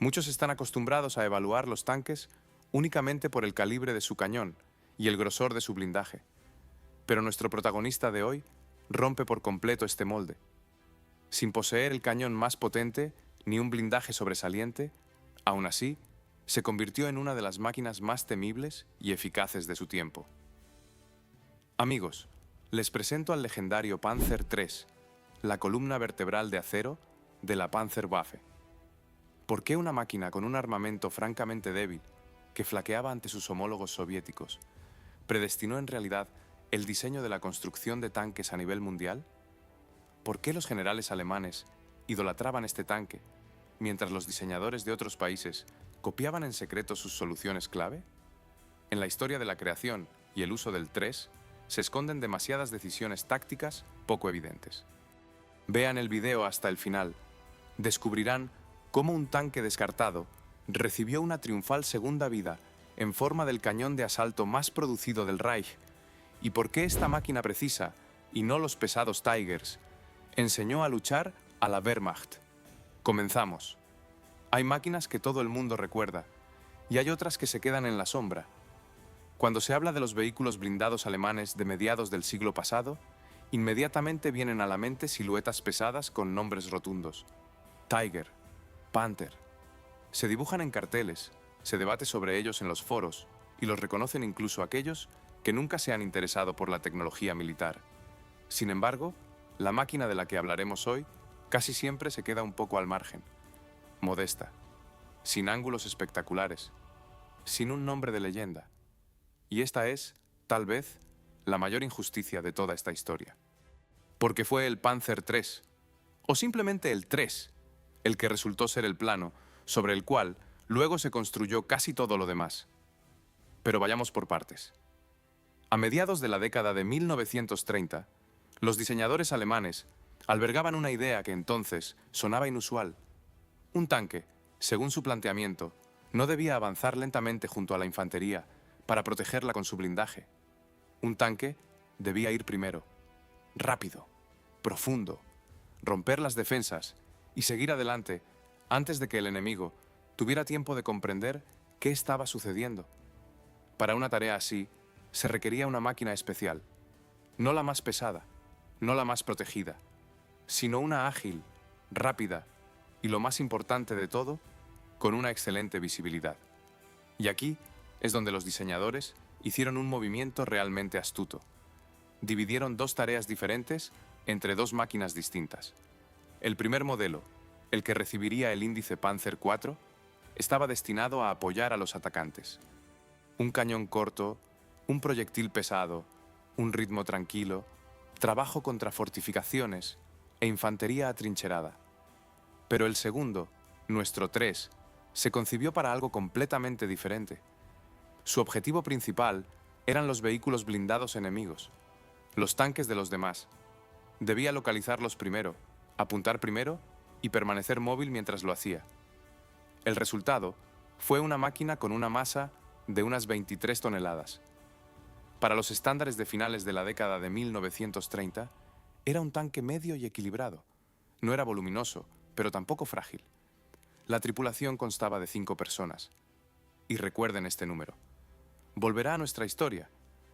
Muchos están acostumbrados a evaluar los tanques únicamente por el calibre de su cañón y el grosor de su blindaje. Pero nuestro protagonista de hoy rompe por completo este molde. Sin poseer el cañón más potente ni un blindaje sobresaliente, aún así, se convirtió en una de las máquinas más temibles y eficaces de su tiempo. Amigos, les presento al legendario Panzer III, la columna vertebral de acero de la Panzerwaffe. ¿Por qué una máquina con un armamento francamente débil, que flaqueaba ante sus homólogos soviéticos, predestinó en realidad el diseño de la construcción de tanques a nivel mundial? ¿Por qué los generales alemanes idolatraban este tanque, mientras los diseñadores de otros países copiaban en secreto sus soluciones clave? En la historia de la creación y el uso del TRES se esconden demasiadas decisiones tácticas poco evidentes. Vean el video hasta el final. Descubrirán cómo un tanque descartado recibió una triunfal segunda vida en forma del cañón de asalto más producido del Reich, y por qué esta máquina precisa, y no los pesados Tigers, enseñó a luchar a la Wehrmacht. Comenzamos. Hay máquinas que todo el mundo recuerda, y hay otras que se quedan en la sombra. Cuando se habla de los vehículos blindados alemanes de mediados del siglo pasado, inmediatamente vienen a la mente siluetas pesadas con nombres rotundos. Tiger, Panther. Se dibujan en carteles, se debate sobre ellos en los foros, y los reconocen incluso aquellos que nunca se han interesado por la tecnología militar. Sin embargo, la máquina de la que hablaremos hoy casi siempre se queda un poco al margen. Modesta, sin ángulos espectaculares, sin un nombre de leyenda. Y esta es, tal vez, la mayor injusticia de toda esta historia. Porque fue el Panzer III, o simplemente el 3, el que resultó ser el plano sobre el cual luego se construyó casi todo lo demás. Pero vayamos por partes. A mediados de la década de 1930, los diseñadores alemanes albergaban una idea que entonces sonaba inusual. Un tanque, según su planteamiento, no debía avanzar lentamente junto a la infantería para protegerla con su blindaje. Un tanque debía ir primero, rápido, profundo, romper las defensas y seguir adelante antes de que el enemigo tuviera tiempo de comprender qué estaba sucediendo. Para una tarea así, se requería una máquina especial, no la más pesada, no la más protegida, sino una ágil, rápida y, lo más importante de todo, con una excelente visibilidad. Y aquí es donde los diseñadores hicieron un movimiento realmente astuto. Dividieron dos tareas diferentes entre dos máquinas distintas. El primer modelo, el que recibiría el índice Panzer IV, estaba destinado a apoyar a los atacantes. Un cañón corto, un proyectil pesado, un ritmo tranquilo, trabajo contra fortificaciones e infantería atrincherada. Pero el segundo, nuestro 3, se concibió para algo completamente diferente. Su objetivo principal eran los vehículos blindados enemigos, los tanques de los demás. Debía localizarlos primero, apuntar primero y permanecer móvil mientras lo hacía. El resultado fue una máquina con una masa de unas 23 toneladas. Para los estándares de finales de la década de 1930, era un tanque medio y equilibrado. No era voluminoso, pero tampoco frágil. La tripulación constaba de 5 personas. Y recuerden este número. Volverá a nuestra historia,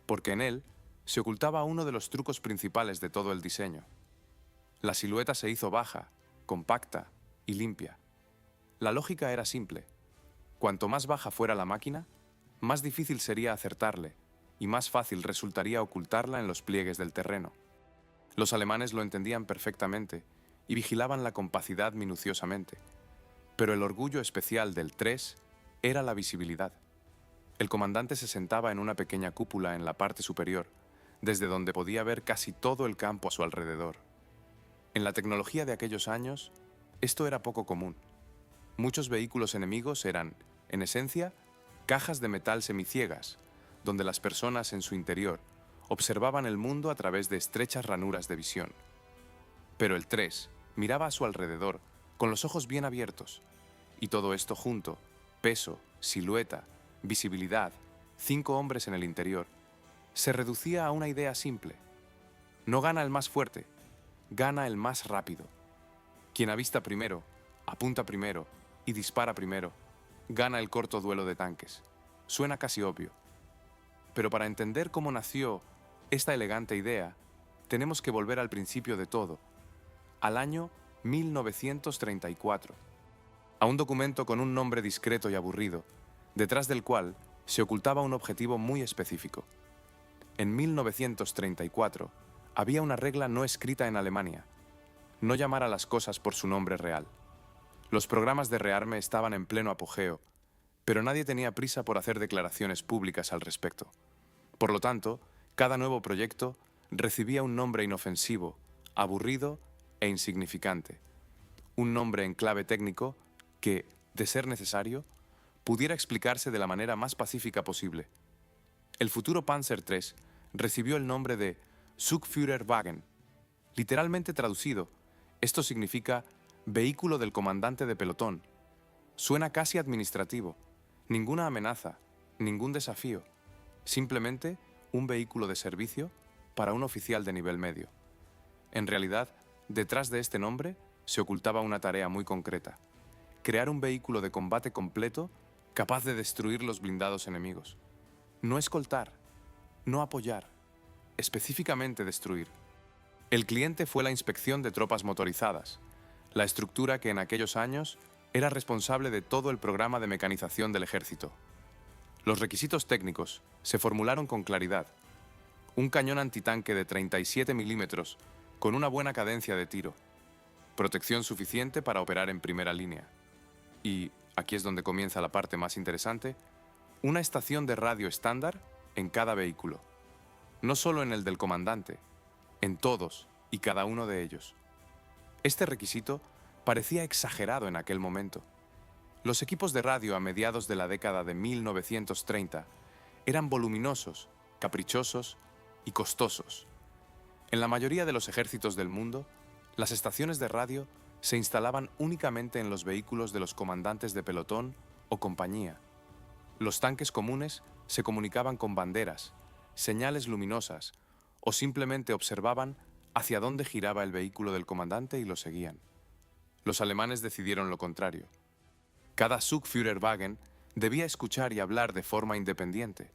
porque en él se ocultaba uno de los trucos principales de todo el diseño. La silueta se hizo baja, compacta y limpia. La lógica era simple. Cuanto más baja fuera la máquina, más difícil sería acertarle y más fácil resultaría ocultarla en los pliegues del terreno. Los alemanes lo entendían perfectamente y vigilaban la compacidad minuciosamente. Pero el orgullo especial del 3 era la visibilidad. El comandante se sentaba en una pequeña cúpula en la parte superior, desde donde podía ver casi todo el campo a su alrededor. En la tecnología de aquellos años, esto era poco común. Muchos vehículos enemigos eran, en esencia, cajas de metal semiciegas, donde las personas en su interior observaban el mundo a través de estrechas ranuras de visión. Pero el 3 miraba a su alrededor con los ojos bien abiertos, y todo esto junto, peso, silueta, visibilidad, 5 hombres en el interior, se reducía a una idea simple. No gana el más fuerte, gana el más rápido. Quien avista primero, apunta primero y dispara primero, gana el corto duelo de tanques. Suena casi obvio. Pero para entender cómo nació esta elegante idea, tenemos que volver al principio de todo, al año 1934, a un documento con un nombre discreto y aburrido, detrás del cual se ocultaba un objetivo muy específico. En 1934 había una regla no escrita en Alemania: no llamar a las cosas por su nombre real. Los programas de rearme estaban en pleno apogeo, pero nadie tenía prisa por hacer declaraciones públicas al respecto. Por lo tanto, cada nuevo proyecto recibía un nombre inofensivo, aburrido e insignificante. Un nombre en clave técnico que, de ser necesario, pudiera explicarse de la manera más pacífica posible. El futuro Panzer III recibió el nombre de Zugführerwagen. Literalmente traducido, esto significa vehículo del comandante de pelotón. Suena casi administrativo. Ninguna amenaza, ningún desafío. Simplemente un vehículo de servicio para un oficial de nivel medio. En realidad, detrás de este nombre se ocultaba una tarea muy concreta: crear un vehículo de combate completo capaz de destruir los blindados enemigos. No escoltar, no apoyar, específicamente destruir. El cliente fue la inspección de tropas motorizadas, la estructura que en aquellos años era responsable de todo el programa de mecanización del ejército. Los requisitos técnicos se formularon con claridad: un cañón antitanque de 37 milímetros con una buena cadencia de tiro, protección suficiente para operar en primera línea y, aquí es donde comienza la parte más interesante, una estación de radio estándar en cada vehículo. No solo en el del comandante, en todos y cada uno de ellos. Este requisito parecía exagerado en aquel momento. Los equipos de radio a mediados de la década de 1930 eran voluminosos, caprichosos y costosos. En la mayoría de los ejércitos del mundo, las estaciones de radio se instalaban únicamente en los vehículos de los comandantes de pelotón o compañía. Los tanques comunes se comunicaban con banderas, señales luminosas o simplemente observaban hacia dónde giraba el vehículo del comandante y lo seguían. Los alemanes decidieron lo contrario. Cada Zugführerwagen debía escuchar y hablar de forma independiente.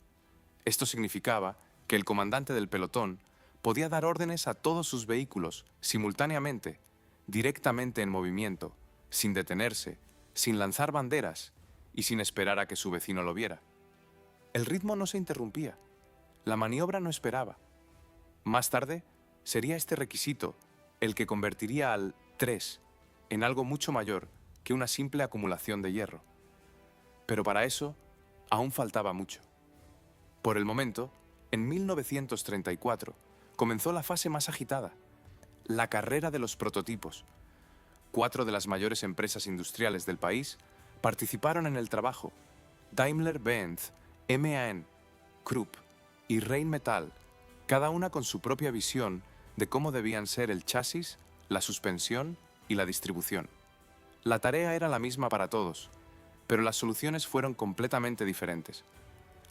Esto significaba que el comandante del pelotón podía dar órdenes a todos sus vehículos simultáneamente, directamente en movimiento, sin detenerse, sin lanzar banderas y sin esperar a que su vecino lo viera. El ritmo no se interrumpía. La maniobra no esperaba. Más tarde, sería este requisito el que convertiría al 3 en algo mucho mayor que una simple acumulación de hierro. Pero para eso, aún faltaba mucho. Por el momento, en 1934, comenzó la fase más agitada: la carrera de los prototipos. 4 de las mayores empresas industriales del país participaron en el trabajo: Daimler-Benz, MAN, Krupp y Rheinmetall, cada una con su propia visión de cómo debían ser el chasis, la suspensión y la distribución. La tarea era la misma para todos, pero las soluciones fueron completamente diferentes.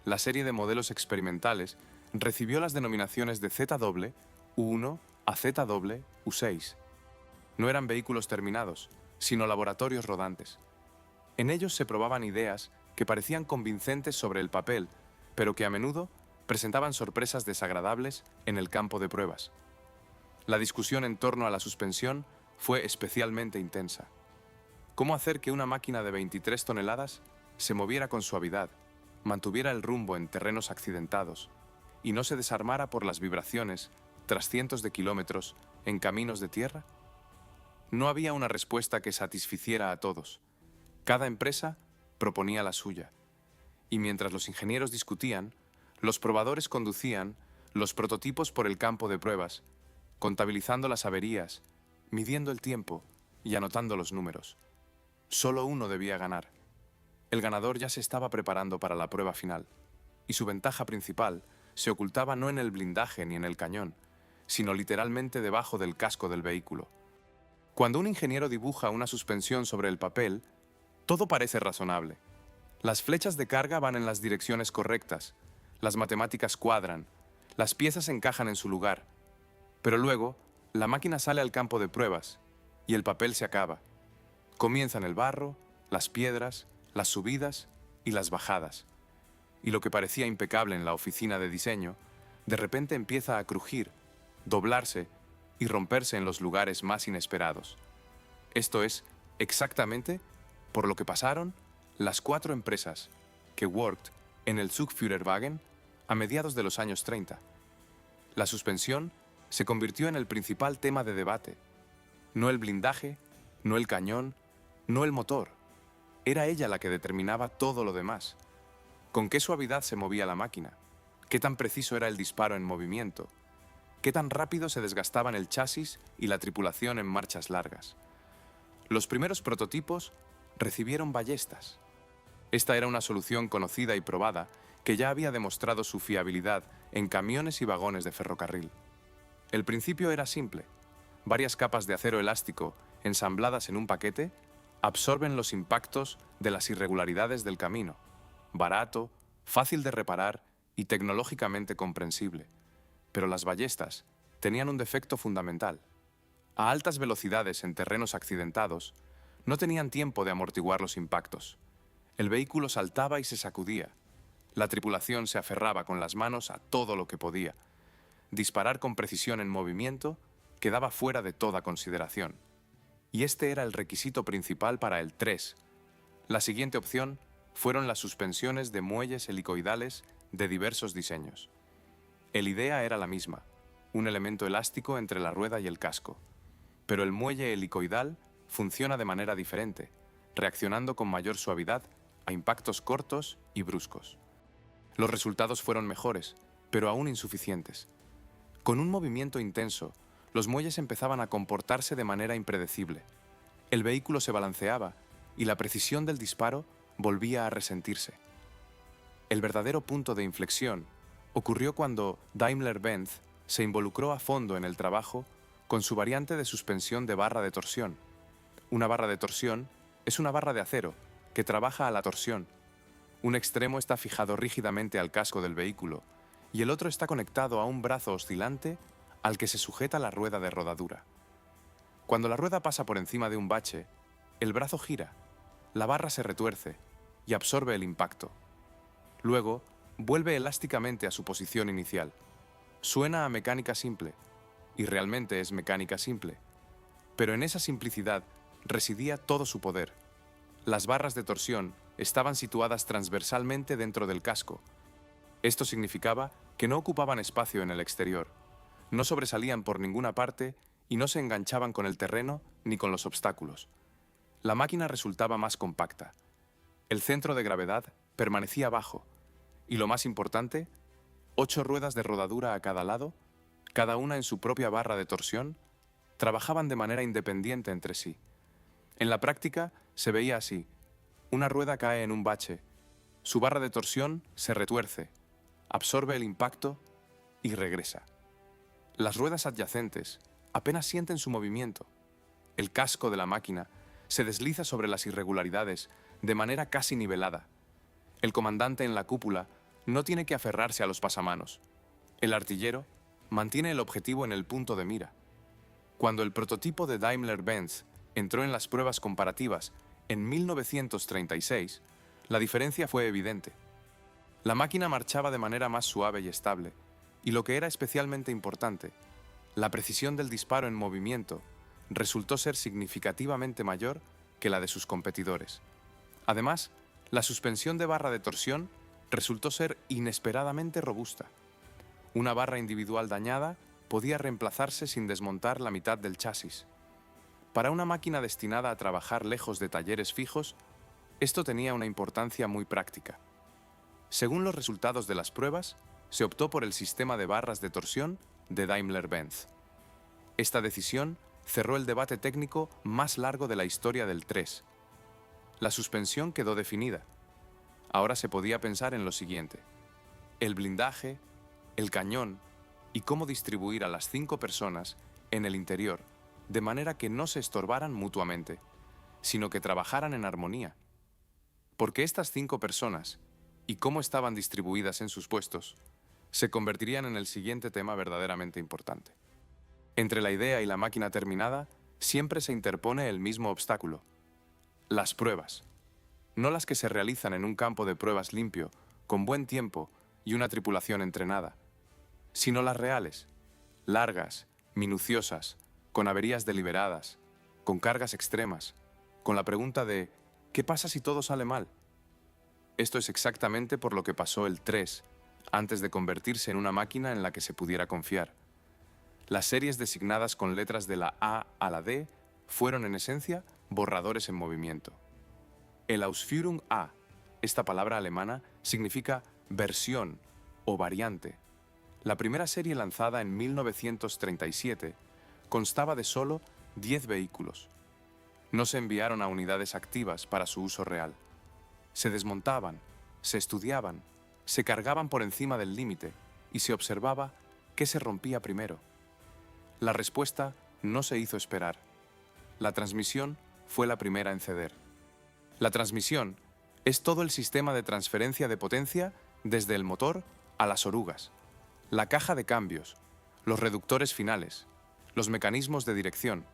La serie de modelos experimentales recibió las denominaciones de ZW, U1 a ZW, U6. No eran vehículos terminados, sino laboratorios rodantes. En ellos se probaban ideas que parecían convincentes sobre el papel, pero que a menudo presentaban sorpresas desagradables en el campo de pruebas. La discusión en torno a la suspensión fue especialmente intensa. ¿Cómo hacer que una máquina de 23 toneladas se moviera con suavidad, mantuviera el rumbo en terrenos accidentados y no se desarmara por las vibraciones tras cientos de kilómetros en caminos de tierra? No había una respuesta que satisficiera a todos. Cada empresa proponía la suya, y mientras los ingenieros discutían, los probadores conducían los prototipos por el campo de pruebas, contabilizando las averías, midiendo el tiempo y anotando los números. Solo uno debía ganar. El ganador ya se estaba preparando para la prueba final, y su ventaja principal se ocultaba no en el blindaje ni en el cañón, sino literalmente debajo del casco del vehículo. Cuando un ingeniero dibuja una suspensión sobre el papel, todo parece razonable. Las flechas de carga van en las direcciones correctas, las matemáticas cuadran, las piezas encajan en su lugar. Pero luego, la máquina sale al campo de pruebas y el papel se acaba. Comienzan el barro, las piedras, las subidas y las bajadas. Y lo que parecía impecable en la oficina de diseño, de repente empieza a crujir, doblarse y romperse en los lugares más inesperados. Esto es exactamente por lo que pasaron las 4 empresas que worked en el Zugführerwagen a mediados de los años 30. La suspensión se convirtió en el principal tema de debate. No el blindaje, no el cañón, no el motor. Era ella la que determinaba todo lo demás. ¿Con qué suavidad se movía la máquina? ¿Qué tan preciso era el disparo en movimiento? ¿Qué tan rápido se desgastaban el chasis y la tripulación en marchas largas? Los primeros prototipos recibieron ballestas. Esta era una solución conocida y probada que ya había demostrado su fiabilidad en camiones y vagones de ferrocarril. El principio era simple. Varias capas de acero elástico ensambladas en un paquete absorben los impactos de las irregularidades del camino. Barato, fácil de reparar y tecnológicamente comprensible. Pero las ballestas tenían un defecto fundamental. A altas velocidades en terrenos accidentados, no tenían tiempo de amortiguar los impactos. El vehículo saltaba y se sacudía. La tripulación se aferraba con las manos a todo lo que podía. Disparar con precisión en movimiento quedaba fuera de toda consideración. Y este era el requisito principal para el 3. La siguiente opción fueron las suspensiones de muelles helicoidales de diversos diseños. La idea era la misma, un elemento elástico entre la rueda y el casco. Pero el muelle helicoidal funciona de manera diferente, reaccionando con mayor suavidad a impactos cortos y bruscos. Los resultados fueron mejores, pero aún insuficientes. Con un movimiento intenso, los muelles empezaban a comportarse de manera impredecible. El vehículo se balanceaba y la precisión del disparo volvía a resentirse. El verdadero punto de inflexión ocurrió cuando Daimler-Benz se involucró a fondo en el trabajo con su variante de suspensión de barra de torsión. Una barra de torsión es una barra de acero que trabaja a la torsión. Un extremo está fijado rígidamente al casco del vehículo y el otro está conectado a un brazo oscilante al que se sujeta la rueda de rodadura. Cuando la rueda pasa por encima de un bache, el brazo gira, la barra se retuerce y absorbe el impacto. Luego, vuelve elásticamente a su posición inicial. Suena a mecánica simple, y realmente es mecánica simple. Pero en esa simplicidad residía todo su poder. Las barras de torsión estaban situadas transversalmente dentro del casco. Esto significaba que no ocupaban espacio en el exterior, no sobresalían por ninguna parte y no se enganchaban con el terreno ni con los obstáculos. La máquina resultaba más compacta. El centro de gravedad permanecía bajo, y lo más importante, 8 ruedas de rodadura a cada lado, cada una en su propia barra de torsión, trabajaban de manera independiente entre sí. En la práctica se veía así: una rueda cae en un bache, su barra de torsión se retuerce, absorbe el impacto y regresa. Las ruedas adyacentes apenas sienten su movimiento. El casco de la máquina se desliza sobre las irregularidades de manera casi nivelada. El comandante en la cúpula no tiene que aferrarse a los pasamanos. El artillero mantiene el objetivo en el punto de mira. Cuando el prototipo de Daimler-Benz entró en las pruebas comparativas en 1936, la diferencia fue evidente. La máquina marchaba de manera más suave y estable, y lo que era especialmente importante, la precisión del disparo en movimiento resultó ser significativamente mayor que la de sus competidores. Además, la suspensión de barra de torsión resultó ser inesperadamente robusta. Una barra individual dañada podía reemplazarse sin desmontar la mitad del chasis. Para una máquina destinada a trabajar lejos de talleres fijos, esto tenía una importancia muy práctica. Según los resultados de las pruebas, se optó por el sistema de barras de torsión de Daimler-Benz. Esta decisión cerró el debate técnico más largo de la historia del 3. La suspensión quedó definida. Ahora se podía pensar en lo siguiente: el blindaje, el cañón y cómo distribuir a las 5 personas en el interior de manera que no se estorbaran mutuamente, sino que trabajaran en armonía. Porque estas 5 personas, y cómo estaban distribuidas en sus puestos, se convertirían en el siguiente tema verdaderamente importante. Entre la idea y la máquina terminada, siempre se interpone el mismo obstáculo: las pruebas. no las que se realizan en un campo de pruebas limpio, con buen tiempo y una tripulación entrenada, sino las reales, largas, minuciosas, con averías deliberadas, con cargas extremas, con la pregunta de ¿qué pasa si todo sale mal? Esto es exactamente por lo que pasó el 3, antes de convertirse en una máquina en la que se pudiera confiar. Las series designadas con letras de la A a la D fueron en esencia borradores en movimiento. El Ausführung A, esta palabra alemana, significa versión o variante. La primera serie lanzada en 1937 constaba de solo 10 vehículos. No se enviaron a unidades activas para su uso real. Se desmontaban, se estudiaban, se cargaban por encima del límite y se observaba qué se rompía primero. La respuesta no se hizo esperar. La transmisión fue la primera en ceder. La transmisión es todo el sistema de transferencia de potencia desde el motor a las orugas, la caja de cambios, los reductores finales, los mecanismos de dirección.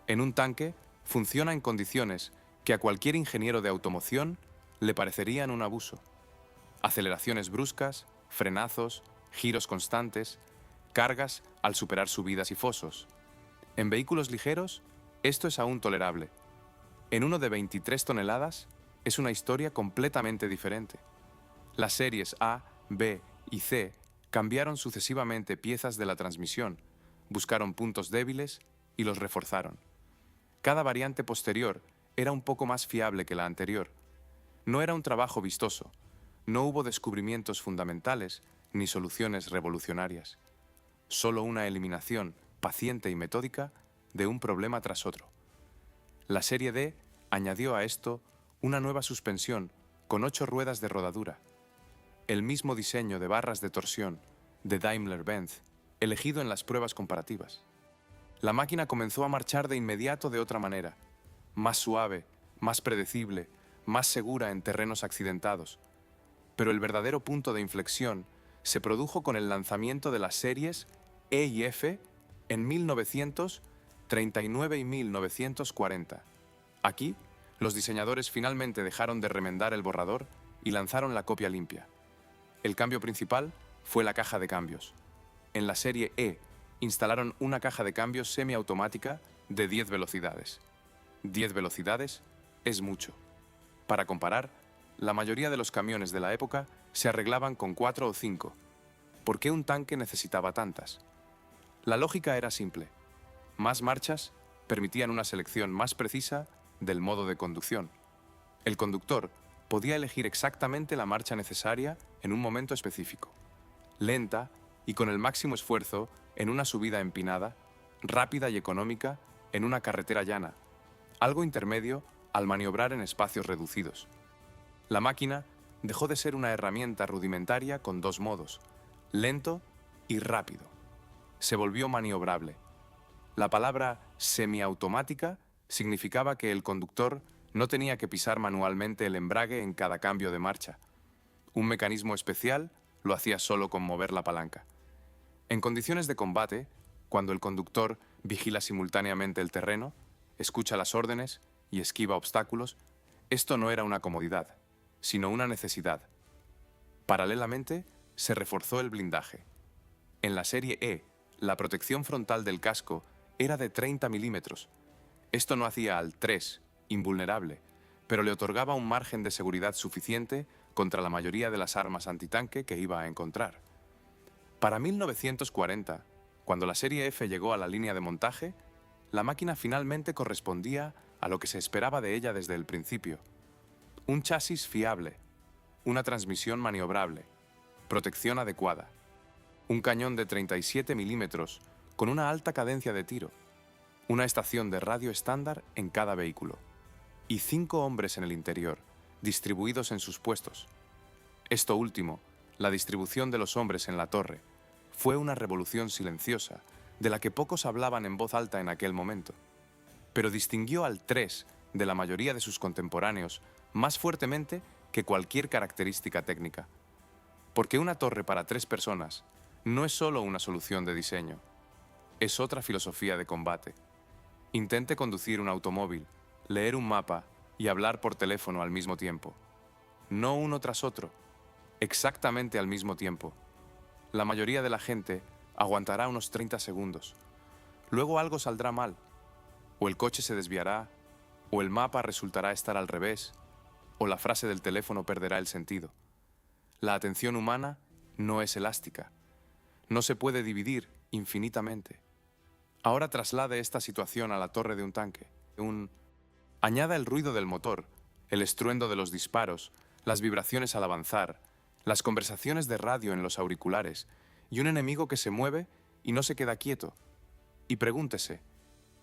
En un tanque funciona en condiciones que a cualquier ingeniero de automoción le parecerían un abuso. Aceleraciones bruscas, frenazos, giros constantes, cargas al superar subidas y fosos. En vehículos ligeros, esto es aún tolerable. En uno de 23 toneladas, es una historia completamente diferente. Las series A, B y C cambiaron sucesivamente piezas de la transmisión, buscaron puntos débiles y los reforzaron. Cada variante posterior era un poco más fiable que la anterior. No era un trabajo vistoso, no hubo descubrimientos fundamentales ni soluciones revolucionarias. Solo una eliminación paciente y metódica de un problema tras otro. La serie D añadió a esto una nueva suspensión con 8 ruedas de rodadura, el mismo diseño de barras de torsión de Daimler-Benz, elegido en las pruebas comparativas. La máquina comenzó a marchar de inmediato de otra manera, más suave, más predecible, más segura en terrenos accidentados. Pero el verdadero punto de inflexión se produjo con el lanzamiento de las series E y F en 1939 y 1940. Aquí, los diseñadores finalmente dejaron de remendar el borrador y lanzaron la copia limpia. El cambio principal fue la caja de cambios. En la serie E instalaron una caja de cambios semiautomática de 10 velocidades. 10 velocidades es mucho. Para comparar, la mayoría de los camiones de la época se arreglaban con 4 o 5. ¿Por qué un tanque necesitaba tantas? La lógica era simple. Más marchas permitían una selección más precisa del modo de conducción. El conductor podía elegir exactamente la marcha necesaria en un momento específico, lenta y con el máximo esfuerzo en una subida empinada, rápida y económica en una carretera llana, algo intermedio al maniobrar en espacios reducidos. La máquina dejó de ser una herramienta rudimentaria con 2 modos, lento y rápido. Se volvió maniobrable. La palabra semiautomática significaba que el conductor no tenía que pisar manualmente el embrague en cada cambio de marcha. Un mecanismo especial lo hacía solo con mover la palanca. En condiciones de combate, cuando el conductor vigila simultáneamente el terreno, escucha las órdenes y esquiva obstáculos, esto no era una comodidad, sino una necesidad. Paralelamente, se reforzó el blindaje. En la serie E, la protección frontal del casco era de 30 milímetros. Esto no hacía al 3 invulnerable, pero le otorgaba un margen de seguridad suficiente contra la mayoría de las armas antitanque que iba a encontrar. Para 1940, cuando la serie F llegó a la línea de montaje, la máquina finalmente correspondía a lo que se esperaba de ella desde el principio. Un chasis fiable, una transmisión maniobrable, protección adecuada, un cañón de 37 milímetros con una alta cadencia de tiro, una estación de radio estándar en cada vehículo y 5 hombres en el interior, distribuidos en sus puestos. Esto último, la distribución de los hombres en la torre, fue una revolución silenciosa de la que pocos hablaban en voz alta en aquel momento, pero distinguió al 3 de la mayoría de sus contemporáneos más fuertemente que cualquier característica técnica. Porque una torre para 3 personas no es solo una solución de diseño, es otra filosofía de combate. Intente conducir un automóvil, leer un mapa y hablar por teléfono al mismo tiempo. No uno tras otro, exactamente al mismo tiempo. La mayoría de la gente aguantará unos 30 segundos. Luego algo saldrá mal, o el coche se desviará, o el mapa resultará estar al revés, o la frase del teléfono perderá el sentido. La atención humana no es elástica. No se puede dividir infinitamente. Ahora traslade esta situación a la torre de un tanque. Añada el ruido del motor, el estruendo de los disparos, las vibraciones al avanzar, las conversaciones de radio en los auriculares y un enemigo que se mueve y no se queda quieto. Y pregúntese,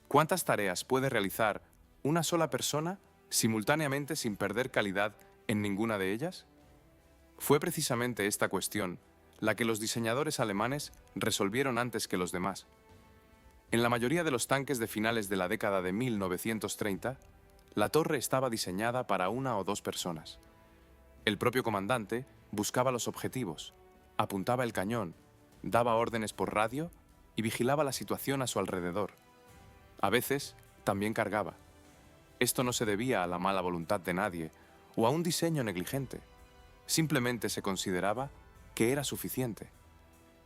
¿cuántas tareas puede realizar una sola persona simultáneamente sin perder calidad en ninguna de ellas? Fue precisamente esta cuestión la que los diseñadores alemanes resolvieron antes que los demás. En la mayoría de los tanques de finales de la década de 1930, la torre estaba diseñada para una o dos personas. El propio comandante buscaba los objetivos, apuntaba el cañón, daba órdenes por radio y vigilaba la situación a su alrededor. A veces, también cargaba. Esto no se debía a la mala voluntad de nadie o a un diseño negligente. Simplemente se consideraba que era suficiente,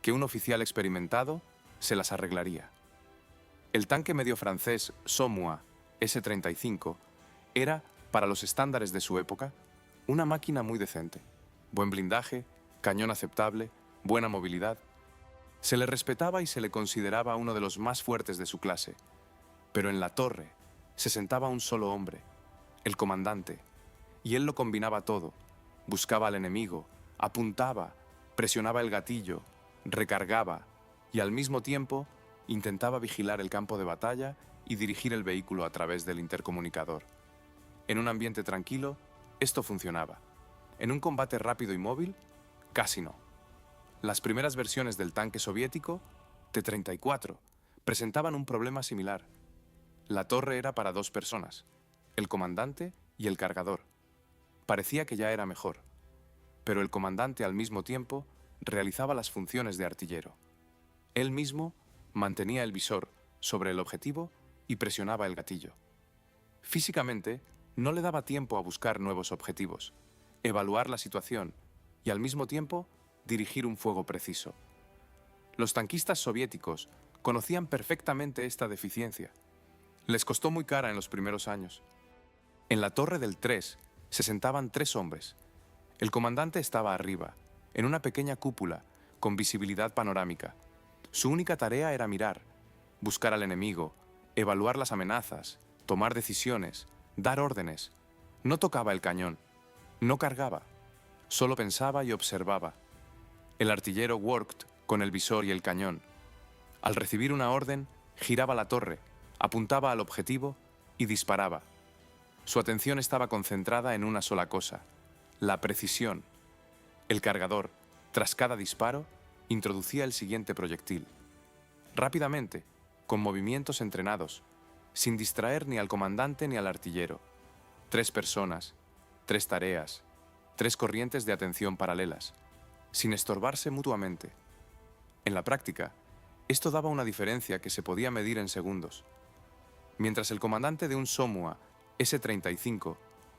que un oficial experimentado se las arreglaría. El tanque medio francés Somua S-35 era, para los estándares de su época, una máquina muy decente. Buen blindaje, cañón aceptable, buena movilidad. Se le respetaba y se le consideraba uno de los más fuertes de su clase. Pero en la torre se sentaba un solo hombre, el comandante, y él lo combinaba todo. Buscaba al enemigo, apuntaba, presionaba el gatillo, recargaba y al mismo tiempo intentaba vigilar el campo de batalla y dirigir el vehículo a través del intercomunicador. En un ambiente tranquilo, esto funcionaba. En un combate rápido y móvil, casi no. Las primeras versiones del tanque soviético, T-34, presentaban un problema similar. La torre era para dos personas, el comandante y el cargador. Parecía que ya era mejor, pero el comandante al mismo tiempo realizaba las funciones de artillero. Él mismo mantenía el visor sobre el objetivo y presionaba el gatillo. Físicamente, no le daba tiempo a buscar nuevos objetivos, evaluar la situación y al mismo tiempo dirigir un fuego preciso. Los tanquistas soviéticos conocían perfectamente esta deficiencia. Les costó muy cara en los primeros años. En la torre del 3 se sentaban 3 hombres. El comandante estaba arriba, en una pequeña cúpula con visibilidad panorámica. Su única tarea era mirar, buscar al enemigo, evaluar las amenazas, tomar decisiones, dar órdenes. No tocaba el cañón, no cargaba, solo pensaba y observaba. El artillero worked con el visor y el cañón. Al recibir una orden, giraba la torre, apuntaba al objetivo y disparaba. Su atención estaba concentrada en una sola cosa, la precisión. El cargador, tras cada disparo, introducía el siguiente proyectil. Rápidamente, con movimientos entrenados, sin distraer ni al comandante ni al artillero. 3 personas, 3 tareas, 3 corrientes de atención paralelas, sin estorbarse mutuamente. En la práctica, esto daba una diferencia que se podía medir en segundos. Mientras el comandante de un Somua S-35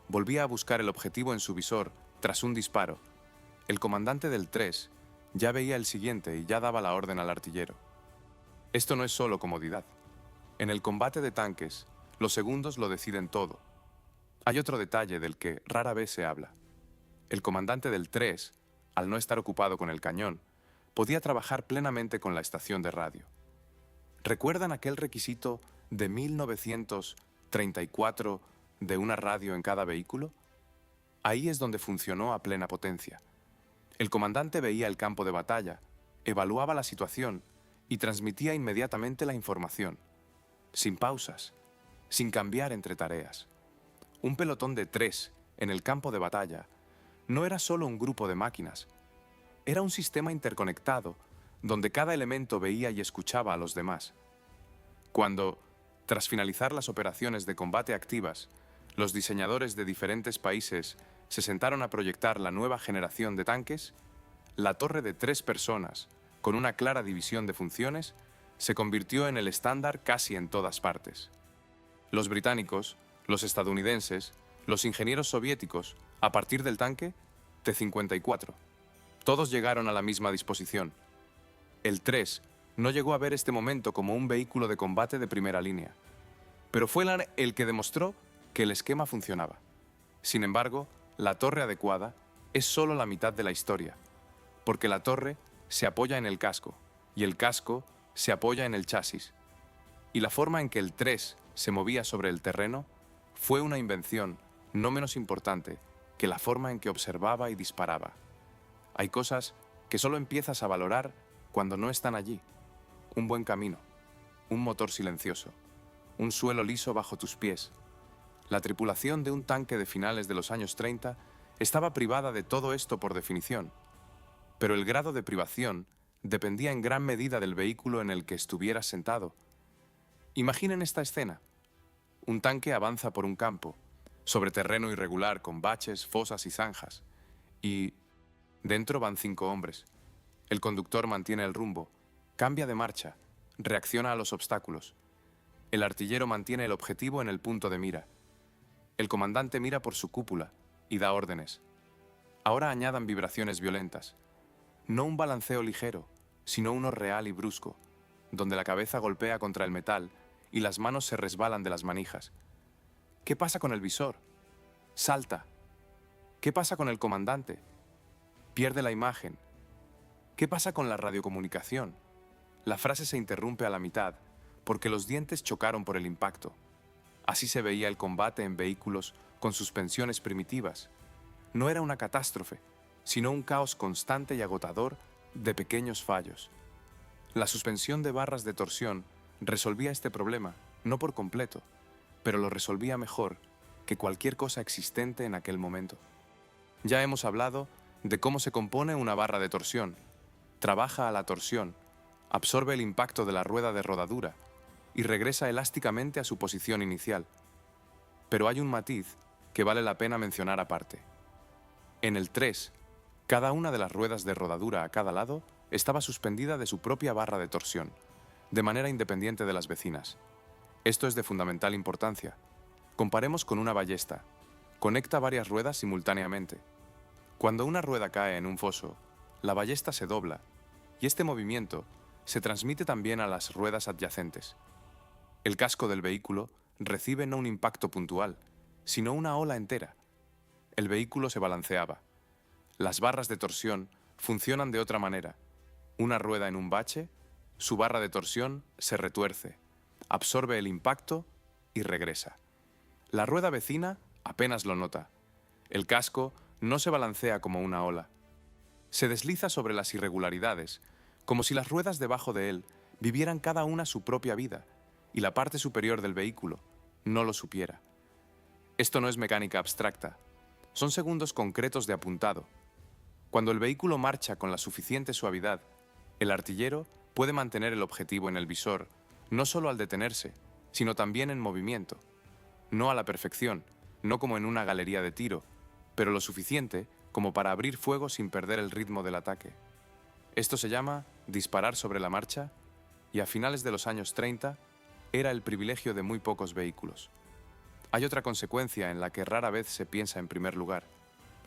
volvía a buscar el objetivo en su visor tras un disparo, el comandante del 3 ya veía el siguiente y ya daba la orden al artillero. Esto no es solo comodidad. En el combate de tanques, los segundos lo deciden todo. Hay otro detalle del que rara vez se habla. El comandante del 3, al no estar ocupado con el cañón, podía trabajar plenamente con la estación de radio. ¿Recuerdan aquel requisito de 1934 de una radio en cada vehículo? Ahí es donde funcionó a plena potencia. El comandante veía el campo de batalla, evaluaba la situación y transmitía inmediatamente la información, sin pausas, sin cambiar entre tareas. Un pelotón de 3 en el campo de batalla no era solo un grupo de máquinas, era un sistema interconectado donde cada elemento veía y escuchaba a los demás. Cuando, tras finalizar las operaciones de combate activas, los diseñadores de diferentes países se sentaron a proyectar la nueva generación de tanques, la torre de 3 personas, con una clara división de funciones, se convirtió en el estándar casi en todas partes. Los británicos, los estadounidenses, Los ingenieros soviéticos, a partir del tanque T-54. Todos llegaron a la misma disposición. El 3 no llegó a ver este momento como un vehículo de combate de primera línea, pero fue el que demostró que el esquema funcionaba. Sin embargo, la torre adecuada es solo la mitad de la historia, porque la torre se apoya en el casco y el casco se apoya en el chasis. Y la forma en que el 3 se movía sobre el terreno fue una invención no menos importante que la forma en que observaba y disparaba. Hay cosas que solo empiezas a valorar cuando no están allí. Un buen camino, un motor silencioso, un suelo liso bajo tus pies. La tripulación de un tanque de finales de los años 30 estaba privada de todo esto por definición, pero el grado de privación dependía en gran medida del vehículo en el que estuvieras sentado. Imaginen esta escena. Un tanque avanza por un campo, sobre terreno irregular con baches, fosas y zanjas, y dentro van 5 hombres. El conductor mantiene el rumbo, cambia de marcha, reacciona a los obstáculos. El artillero mantiene el objetivo en el punto de mira. El comandante mira por su cúpula y da órdenes. Ahora añadan vibraciones violentas. No un balanceo ligero, sino uno real y brusco, donde la cabeza golpea contra el metal y las manos se resbalan de las manijas. ¿Qué pasa con el visor? Salta. ¿Qué pasa con el comandante? Pierde la imagen. ¿Qué pasa con la radiocomunicación? La frase se interrumpe a la mitad porque los dientes chocaron por el impacto. Así se veía el combate en vehículos con suspensiones primitivas. No era una catástrofe, sino un caos constante y agotador de pequeños fallos. La suspensión de barras de torsión resolvía este problema, no por completo, pero lo resolvía mejor que cualquier cosa existente en aquel momento. Ya hemos hablado de cómo se compone una barra de torsión. Trabaja a la torsión, absorbe el impacto de la rueda de rodadura y regresa elásticamente a su posición inicial. Pero hay un matiz que vale la pena mencionar aparte. En el 3, cada una de las ruedas de rodadura a cada lado estaba suspendida de su propia barra de torsión, de manera independiente de las vecinas. Esto es de fundamental importancia. Comparemos con una ballesta. Conecta varias ruedas simultáneamente. Cuando una rueda cae en un foso, la ballesta se dobla, y este movimiento se transmite también a las ruedas adyacentes. El casco del vehículo recibe no un impacto puntual, sino una ola entera. El vehículo se balanceaba. Las barras de torsión funcionan de otra manera. Una rueda en un bache, su barra de torsión se retuerce, absorbe el impacto y regresa. La rueda vecina apenas lo nota. El casco no se balancea como una ola. Se desliza sobre las irregularidades, como si las ruedas debajo de él vivieran cada una su propia vida y la parte superior del vehículo no lo supiera. Esto no es mecánica abstracta, son segundos concretos de apuntado. Cuando el vehículo marcha con la suficiente suavidad, el artillero puede mantener el objetivo en el visor, no solo al detenerse, sino también en movimiento. No a la perfección, no como en una galería de tiro, pero lo suficiente como para abrir fuego sin perder el ritmo del ataque. Esto se llama disparar sobre la marcha y a finales de los años 30 era el privilegio de muy pocos vehículos. Hay otra consecuencia en la que rara vez se piensa en primer lugar.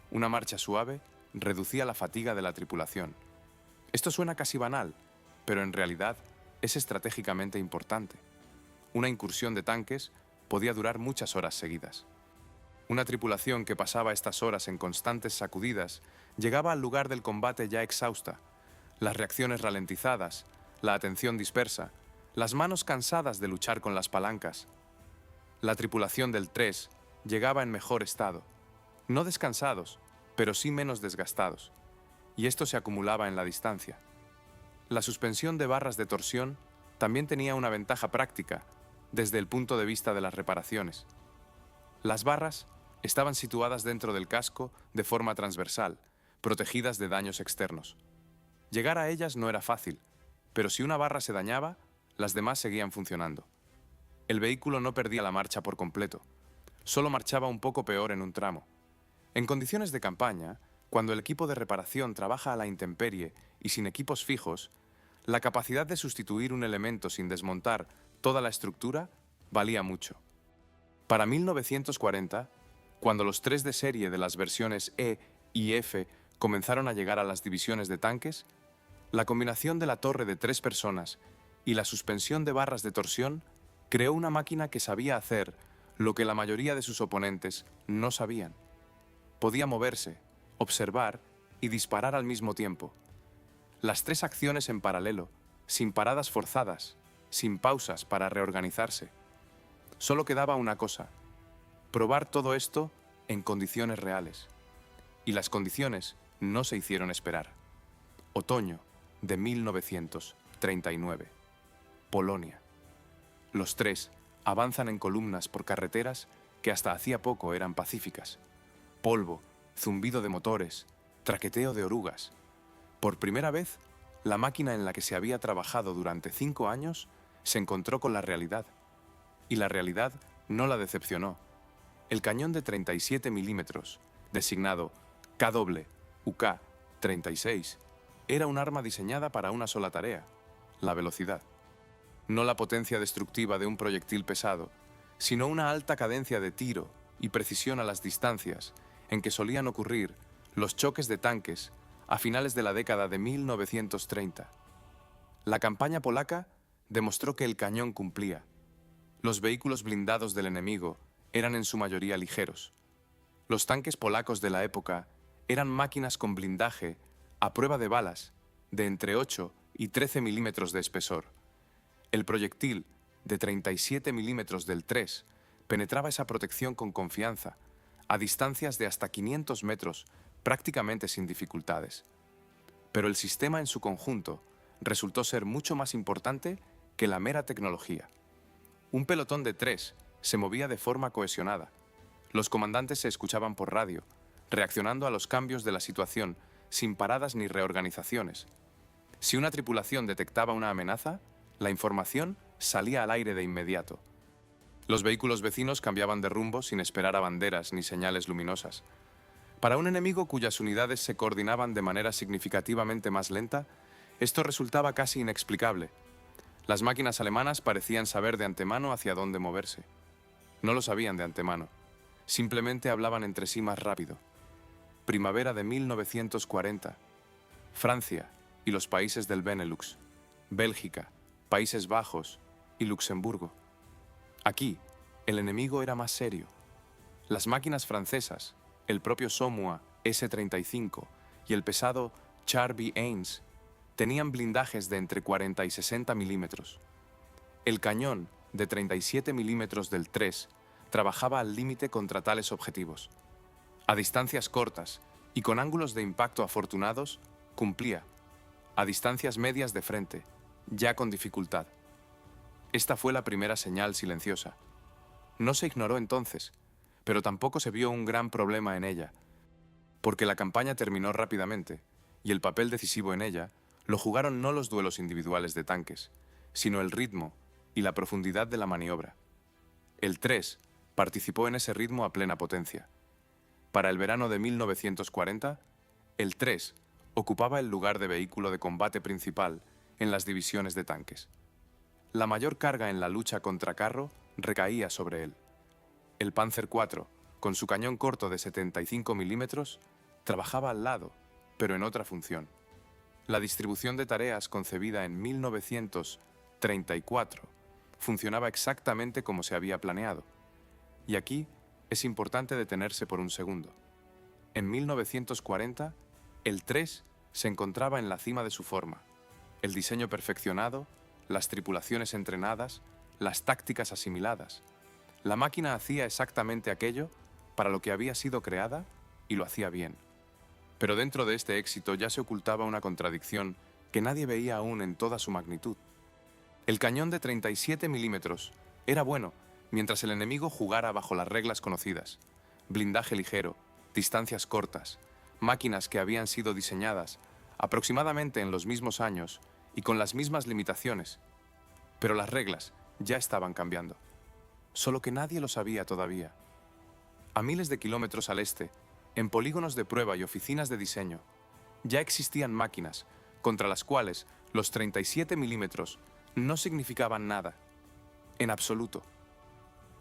Una marcha suave reducía la fatiga de la tripulación. Esto suena casi banal, pero en realidad es estratégicamente importante. Una incursión de tanques podía durar muchas horas seguidas. Una tripulación que pasaba estas horas en constantes sacudidas llegaba al lugar del combate ya exhausta, las reacciones ralentizadas, la atención dispersa, las manos cansadas de luchar con las palancas. La tripulación del 3 llegaba en mejor estado, no descansados, pero sí menos desgastados, y esto se acumulaba en la distancia. La suspensión de barras de torsión también tenía una ventaja práctica desde el punto de vista de las reparaciones. Las barras estaban situadas dentro del casco de forma transversal, protegidas de daños externos. Llegar a ellas no era fácil, pero si una barra se dañaba, las demás seguían funcionando. El vehículo no perdía la marcha por completo, solo marchaba un poco peor en un tramo. En condiciones de campaña, cuando el equipo de reparación trabaja a la intemperie y sin equipos fijos, la capacidad de sustituir un elemento sin desmontar toda la estructura valía mucho. Para 1940, Cuando los 3 de serie de las versiones E y F comenzaron a llegar a las divisiones de tanques, la combinación de la torre de 3 personas y la suspensión de barras de torsión creó una máquina que sabía hacer lo que la mayoría de sus oponentes no sabían. Podía moverse, observar y disparar al mismo tiempo. Las 3 acciones en paralelo, sin paradas forzadas, sin pausas para reorganizarse. Solo quedaba una cosa: probar todo esto en condiciones reales. Y las condiciones no se hicieron esperar. Otoño de 1939. Polonia. Los 3 avanzan en columnas por carreteras que hasta hacía poco eran pacíficas. Polvo, zumbido de motores, traqueteo de orugas. Por primera vez, la máquina en la que se había trabajado durante 5 años se encontró con la realidad. Y la realidad no la decepcionó. El cañón de 37 milímetros, designado KW-UK-36, era un arma diseñada para una sola tarea: la velocidad. No la potencia destructiva de un proyectil pesado, sino una alta cadencia de tiro y precisión a las distancias en que solían ocurrir los choques de tanques a finales de la década de 1930. La campaña polaca demostró que el cañón cumplía. Los vehículos blindados del enemigo eran en su mayoría ligeros. Los tanques polacos de la época eran máquinas con blindaje a prueba de balas de entre 8 y 13 milímetros de espesor. El proyectil de 37 milímetros del 3 penetraba esa protección con confianza, a distancias de hasta 500 metros, prácticamente sin dificultades. Pero el sistema en su conjunto resultó ser mucho más importante que la mera tecnología. Un pelotón de 3 se movía de forma cohesionada. Los comandantes se escuchaban por radio, reaccionando a los cambios de la situación sin paradas ni reorganizaciones. Si una tripulación detectaba una amenaza, la información salía al aire de inmediato. Los vehículos vecinos cambiaban de rumbo sin esperar a banderas ni señales luminosas. Para un enemigo cuyas unidades se coordinaban de manera significativamente más lenta, esto resultaba casi inexplicable. Las máquinas alemanas parecían saber de antemano hacia dónde moverse. No lo sabían de antemano, simplemente hablaban entre sí más rápido. Primavera de 1940. Francia y los países del Benelux, Bélgica, Países Bajos y Luxemburgo. Aquí, el enemigo era más serio. Las máquinas francesas, el propio Somua S-35 y el pesado Char-B Ains, tenían blindajes de entre 40 y 60 milímetros. El cañón de 37 milímetros del 3 trabajaba al límite contra tales objetivos. A distancias cortas y con ángulos de impacto afortunados, cumplía. A distancias medias de frente, ya con dificultad. Esta fue la primera señal silenciosa. No se ignoró entonces, pero tampoco se vio un gran problema en ella, porque la campaña terminó rápidamente, y el papel decisivo en ella lo jugaron no los duelos individuales de tanques, sino el ritmo y la profundidad de la maniobra. El 3 participó en ese ritmo a plena potencia. Para el verano de 1940, el 3 ocupaba el lugar de vehículo de combate principal en las divisiones de tanques. La mayor carga en la lucha contra carro recaía sobre él. El Panzer IV, con su cañón corto de 75 milímetros, trabajaba al lado, pero en otra función. La distribución de tareas concebida en 1934 funcionaba exactamente como se había planeado. Y aquí es importante detenerse por un segundo. En 1940, el 3 se encontraba en la cima de su forma. El diseño perfeccionado, las tripulaciones entrenadas, las tácticas asimiladas. La máquina hacía exactamente aquello para lo que había sido creada y lo hacía bien. Pero dentro de este éxito ya se ocultaba una contradicción que nadie veía aún en toda su magnitud. El cañón de 37 milímetros era bueno mientras el enemigo jugara bajo las reglas conocidas: blindaje ligero, distancias cortas, máquinas que habían sido diseñadas aproximadamente en los mismos años y con las mismas limitaciones. Pero las reglas ya estaban cambiando. Solo que nadie lo sabía todavía. A miles de kilómetros al este, en polígonos de prueba y oficinas de diseño, ya existían máquinas contra las cuales los 37 milímetros no significaban nada, en absoluto.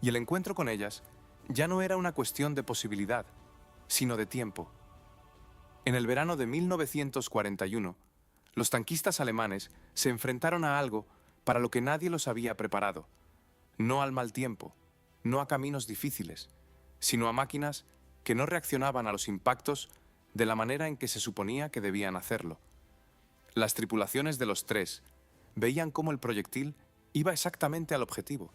Y el encuentro con ellas Ya no era una cuestión de posibilidad, sino de tiempo. En el verano de 1941, los tanquistas alemanes se enfrentaron a algo para lo que nadie los había preparado. No al mal tiempo, no a caminos difíciles, sino a máquinas que no reaccionaban a los impactos de la manera en que se suponía que debían hacerlo. Las tripulaciones de los tres veían cómo el proyectil iba exactamente al objetivo,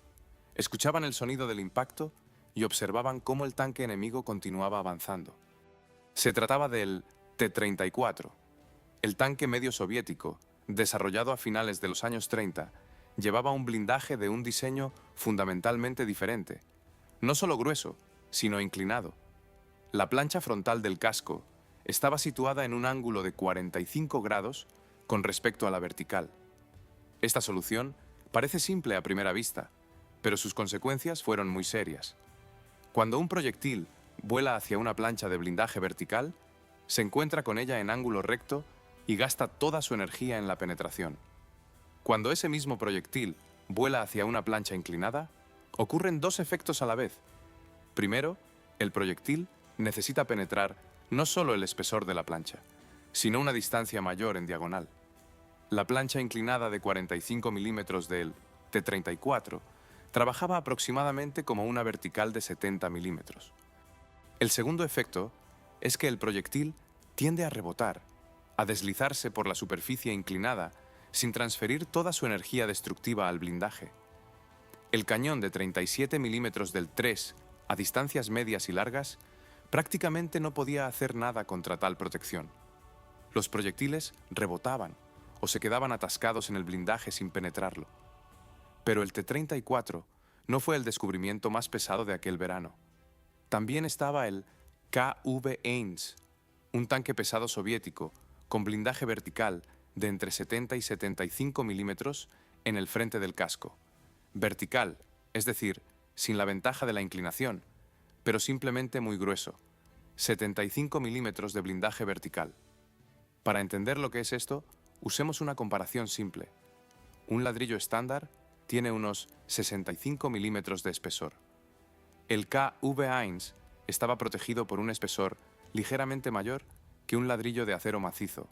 escuchaban el sonido del impacto y observaban cómo el tanque enemigo continuaba avanzando. Se trataba del T-34, el tanque medio soviético, desarrollado a finales de los años 30, llevaba un blindaje de un diseño fundamentalmente diferente, no solo grueso, sino inclinado. La plancha frontal del casco estaba situada en un ángulo de 45 grados con respecto a la vertical. Esta solución parece simple a primera vista, pero sus consecuencias fueron muy serias. Cuando un proyectil vuela hacia una plancha de blindaje vertical, se encuentra con ella en ángulo recto y gasta toda su energía en la penetración. Cuando ese mismo proyectil vuela hacia una plancha inclinada, ocurren dos efectos a la vez. Primero, el proyectil necesita penetrar no solo el espesor de la plancha, sino una distancia mayor en diagonal. La plancha inclinada de 45 milímetros del T-34 trabajaba aproximadamente como una vertical de 70 milímetros. El segundo efecto es que el proyectil tiende a rebotar, a deslizarse por la superficie inclinada sin transferir toda su energía destructiva al blindaje. El cañón de 37 milímetros del 3 a distancias medias y largas prácticamente no podía hacer nada contra tal protección. Los proyectiles rebotaban o se quedaban atascados en el blindaje sin penetrarlo. Pero el T-34 no fue el descubrimiento más pesado de aquel verano. También estaba el KV Eins, un tanque pesado soviético con blindaje vertical de entre 70 y 75 milímetros en el frente del casco. Vertical, es decir, sin la ventaja de la inclinación, pero simplemente muy grueso. 75 milímetros de blindaje vertical. Para entender lo que es esto, usemos una comparación simple. Un ladrillo estándar tiene unos 65 milímetros de espesor. El KV-1 estaba protegido por un espesor ligeramente mayor que un ladrillo de acero macizo.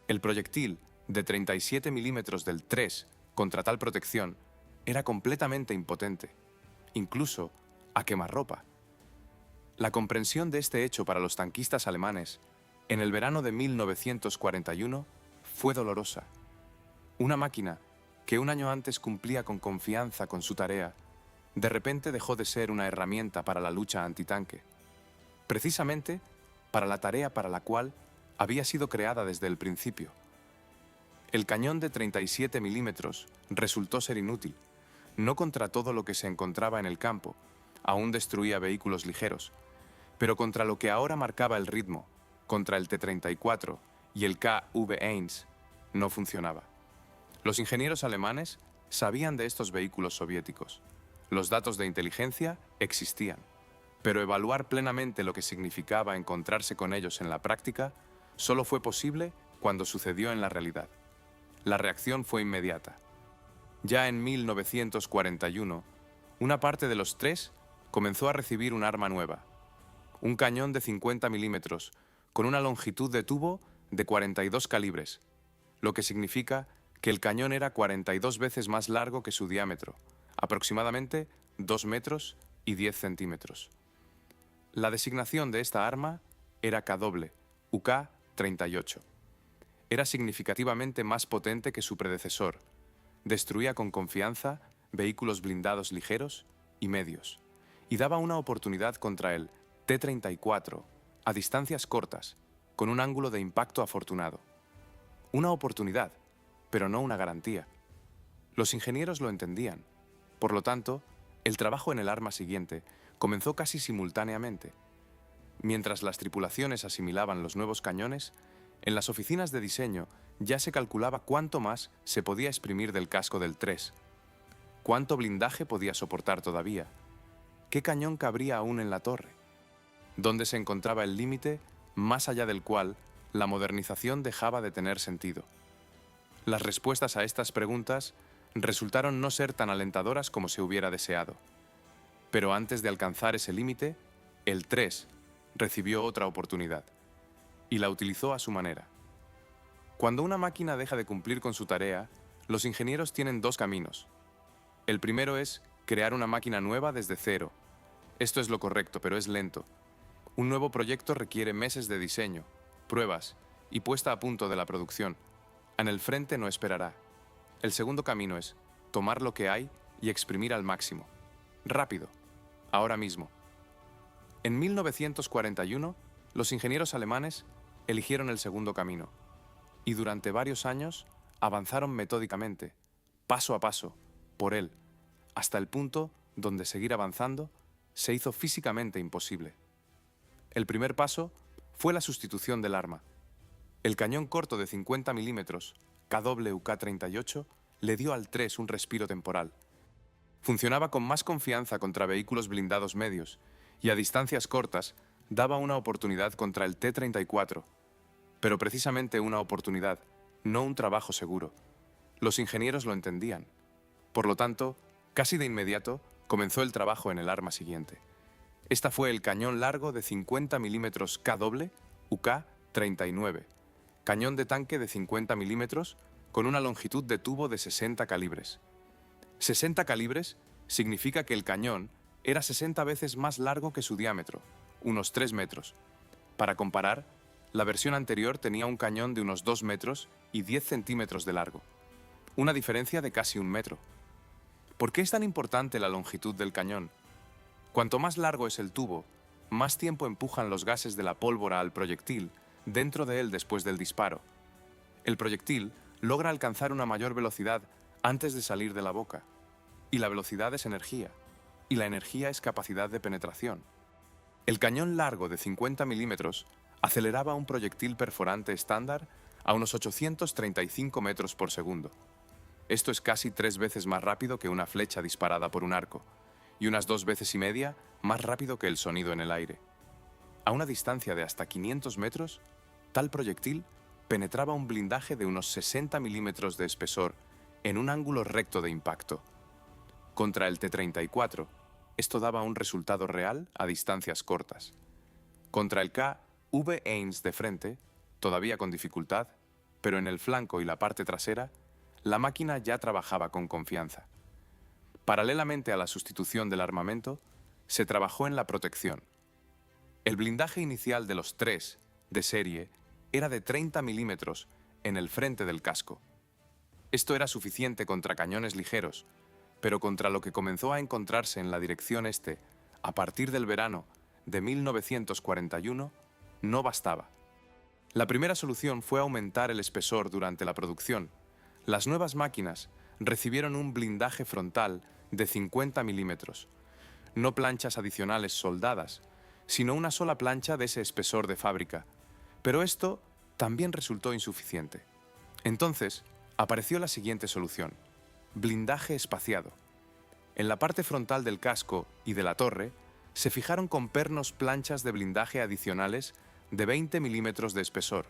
El proyectil de 37 milímetros del 3 contra tal protección era completamente impotente, incluso a quemarropa. La comprensión de este hecho para los tanquistas alemanes en el verano de 1941 fue dolorosa. Una máquina que un año antes cumplía con confianza con su tarea, de repente dejó de ser una herramienta para la lucha antitanque, precisamente para la tarea para la cual había sido creada desde el principio. El cañón de 37 milímetros resultó ser inútil, no contra todo lo que se encontraba en el campo, aún destruía vehículos ligeros, pero contra lo que ahora marcaba el ritmo, contra el T-34 y el KV-1, no funcionaba. Los ingenieros alemanes sabían de estos vehículos soviéticos. Los datos de inteligencia existían, pero evaluar plenamente lo que significaba encontrarse con ellos en la práctica solo fue posible cuando sucedió en la realidad. La reacción fue inmediata. Ya en 1941, una parte de los tres comenzó a recibir un arma nueva, un cañón de 50 milímetros con una longitud de tubo de 42 calibres, lo que significa que el cañón era 42 veces más largo que su diámetro, aproximadamente 2 metros y 10 centímetros. La designación de esta arma era K-doble, UK-38. Era significativamente más potente que su predecesor. Destruía con confianza vehículos blindados ligeros y medios, y daba una oportunidad contra el T-34 a distancias cortas, con un ángulo de impacto afortunado. Una oportunidad, pero no una garantía. Los ingenieros lo entendían. Por lo tanto, el trabajo en el arma siguiente comenzó casi simultáneamente. Mientras las tripulaciones asimilaban los nuevos cañones, en las oficinas de diseño ya se calculaba cuánto más se podía exprimir del casco del 3. ¿Cuánto blindaje podía soportar todavía? ¿Qué cañón cabría aún en la torre? ¿Dónde se encontraba el límite más allá del cual la modernización dejaba de tener sentido? Las respuestas a estas preguntas resultaron no ser tan alentadoras como se hubiera deseado. Pero antes de alcanzar ese límite, el 3 recibió otra oportunidad y la utilizó a su manera. Cuando una máquina deja de cumplir con su tarea, los ingenieros tienen dos caminos. El primero es crear una máquina nueva desde cero. Esto es lo correcto, pero es lento. Un nuevo proyecto requiere meses de diseño, pruebas y puesta a punto de la producción. En el frente no esperará. El segundo camino es tomar lo que hay y exprimir al máximo. Rápido, ahora mismo. En 1941, los ingenieros alemanes eligieron el segundo camino y durante varios años avanzaron metódicamente, paso a paso, por él, hasta el punto donde seguir avanzando se hizo físicamente imposible. El primer paso fue la sustitución del arma. El cañón corto de 50 milímetros, KWK-38, le dio al 3 un respiro temporal. Funcionaba con más confianza contra vehículos blindados medios y a distancias cortas daba una oportunidad contra el T-34. Pero precisamente una oportunidad, no un trabajo seguro. Los ingenieros lo entendían. Por lo tanto, casi de inmediato comenzó el trabajo en el arma siguiente. Esta fue el cañón largo de 50 milímetros KW-UK-39, cañón de tanque de 50 milímetros con una longitud de tubo de 60 calibres. 60 calibres significa que el cañón era 60 veces más largo que su diámetro, unos 3 metros. Para comparar, la versión anterior tenía un cañón de unos 2 metros y 10 centímetros de largo, una diferencia de casi 1 metro. ¿Por qué es tan importante la longitud del cañón? Cuanto más largo es el tubo, más tiempo empujan los gases de la pólvora al proyectil dentro de él después del disparo. El proyectil logra alcanzar una mayor velocidad antes de salir de la boca. Y la velocidad es energía, y la energía es capacidad de penetración. El cañón largo de 50 milímetros aceleraba un proyectil perforante estándar a unos 835 metros por segundo. Esto es casi 3 veces más rápido que una flecha disparada por un arco, y unas 2 veces y media más rápido que el sonido en el aire. A una distancia de hasta 500 metros, tal proyectil penetraba un blindaje de unos 60 milímetros de espesor en un ángulo recto de impacto. Contra el T-34, esto daba un resultado real a distancias cortas. Contra el KV Ames de frente, todavía con dificultad, pero en el flanco y la parte trasera, la máquina ya trabajaba con confianza. Paralelamente a la sustitución del armamento, se trabajó en la protección. El blindaje inicial de los 3 de serie era de 30 milímetros en el frente del casco. Esto era suficiente contra cañones ligeros, pero contra lo que comenzó a encontrarse en la dirección este a partir del verano de 1941, no bastaba. La primera solución fue aumentar el espesor durante la producción. Las nuevas máquinas recibieron un blindaje frontal de 50 milímetros, no planchas adicionales soldadas, sino una sola plancha de ese espesor de fábrica. Pero esto también resultó insuficiente. Entonces, apareció la siguiente solución: blindaje espaciado. En la parte frontal del casco y de la torre se fijaron con pernos planchas de blindaje adicionales de 20 milímetros de espesor.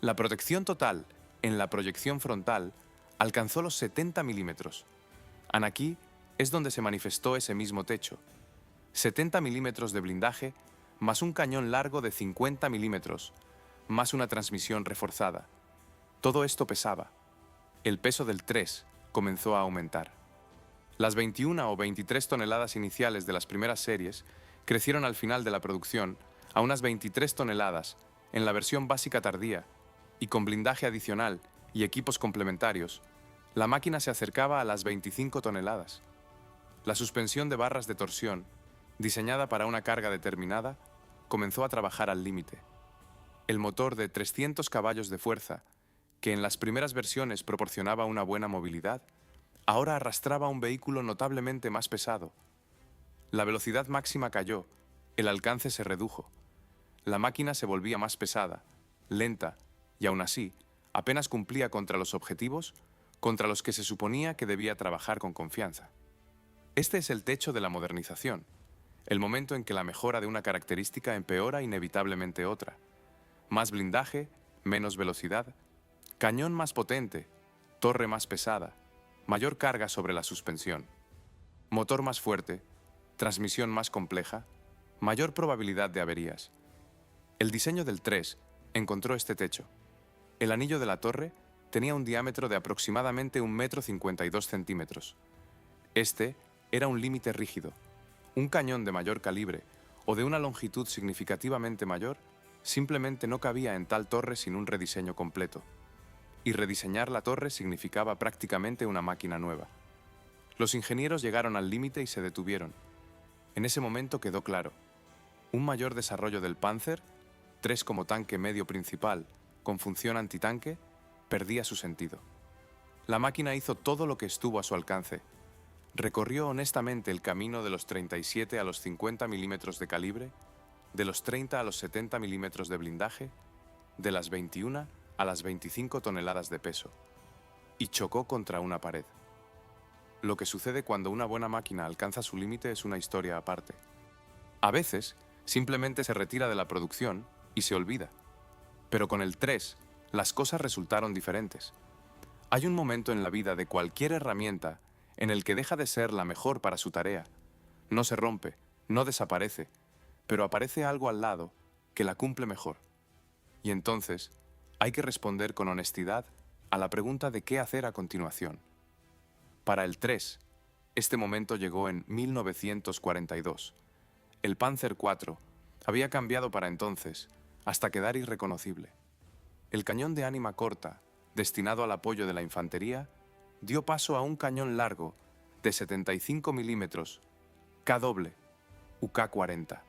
La protección total en la proyección frontal alcanzó los 70 milímetros. Aquí es donde se manifestó ese mismo techo. 70 milímetros de blindaje más un cañón largo de 50 milímetros, más una transmisión reforzada. Todo esto pesaba. El peso del 3 comenzó a aumentar. Las 21 o 23 toneladas iniciales de las primeras series crecieron al final de la producción a unas 23 toneladas en la versión básica tardía, y con blindaje adicional y equipos complementarios, la máquina se acercaba a las 25 toneladas. La suspensión de barras de torsión, diseñada para una carga determinada, comenzó a trabajar al límite. El motor de 300 caballos de fuerza, que en las primeras versiones proporcionaba una buena movilidad, ahora arrastraba un vehículo notablemente más pesado. La velocidad máxima cayó, el alcance se redujo. La máquina se volvía más pesada, lenta, y aún así, apenas cumplía contra los objetivos contra los que se suponía que debía trabajar con confianza. Este es el techo de la modernización, el momento en que la mejora de una característica empeora inevitablemente otra. Más blindaje, menos velocidad, cañón más potente, torre más pesada, mayor carga sobre la suspensión, motor más fuerte, transmisión más compleja, mayor probabilidad de averías. El diseño del 3 encontró este techo. El anillo de la torre tenía un diámetro de aproximadamente 1,52 m. Este era un límite rígido. Un cañón de mayor calibre o de una longitud significativamente mayor simplemente no cabía en tal torre sin un rediseño completo. Y rediseñar la torre significaba prácticamente una máquina nueva. Los ingenieros llegaron al límite y se detuvieron. En ese momento quedó claro: un mayor desarrollo del Panzer, 3 como tanque medio principal, con función antitanque, perdía su sentido. La máquina hizo todo lo que estuvo a su alcance. Recorrió honestamente el camino de los 37 a los 50 milímetros de calibre, de los 30 a los 70 milímetros de blindaje, de las 21 a las 25 toneladas de peso, y chocó contra una pared. Lo que sucede cuando una buena máquina alcanza su límite es una historia aparte. A veces, simplemente se retira de la producción y se olvida. Pero con el 3, las cosas resultaron diferentes. Hay un momento en la vida de cualquier herramienta en el que deja de ser la mejor para su tarea. No se rompe, no desaparece, pero aparece algo al lado que la cumple mejor. Y entonces, hay que responder con honestidad a la pregunta de qué hacer a continuación. Para el 3, este momento llegó en 1942. El Panzer IV había cambiado para entonces, hasta quedar irreconocible. El cañón de ánima corta, destinado al apoyo de la infantería, dio paso a un cañón largo de 75 milímetros, K-doble, UK-40.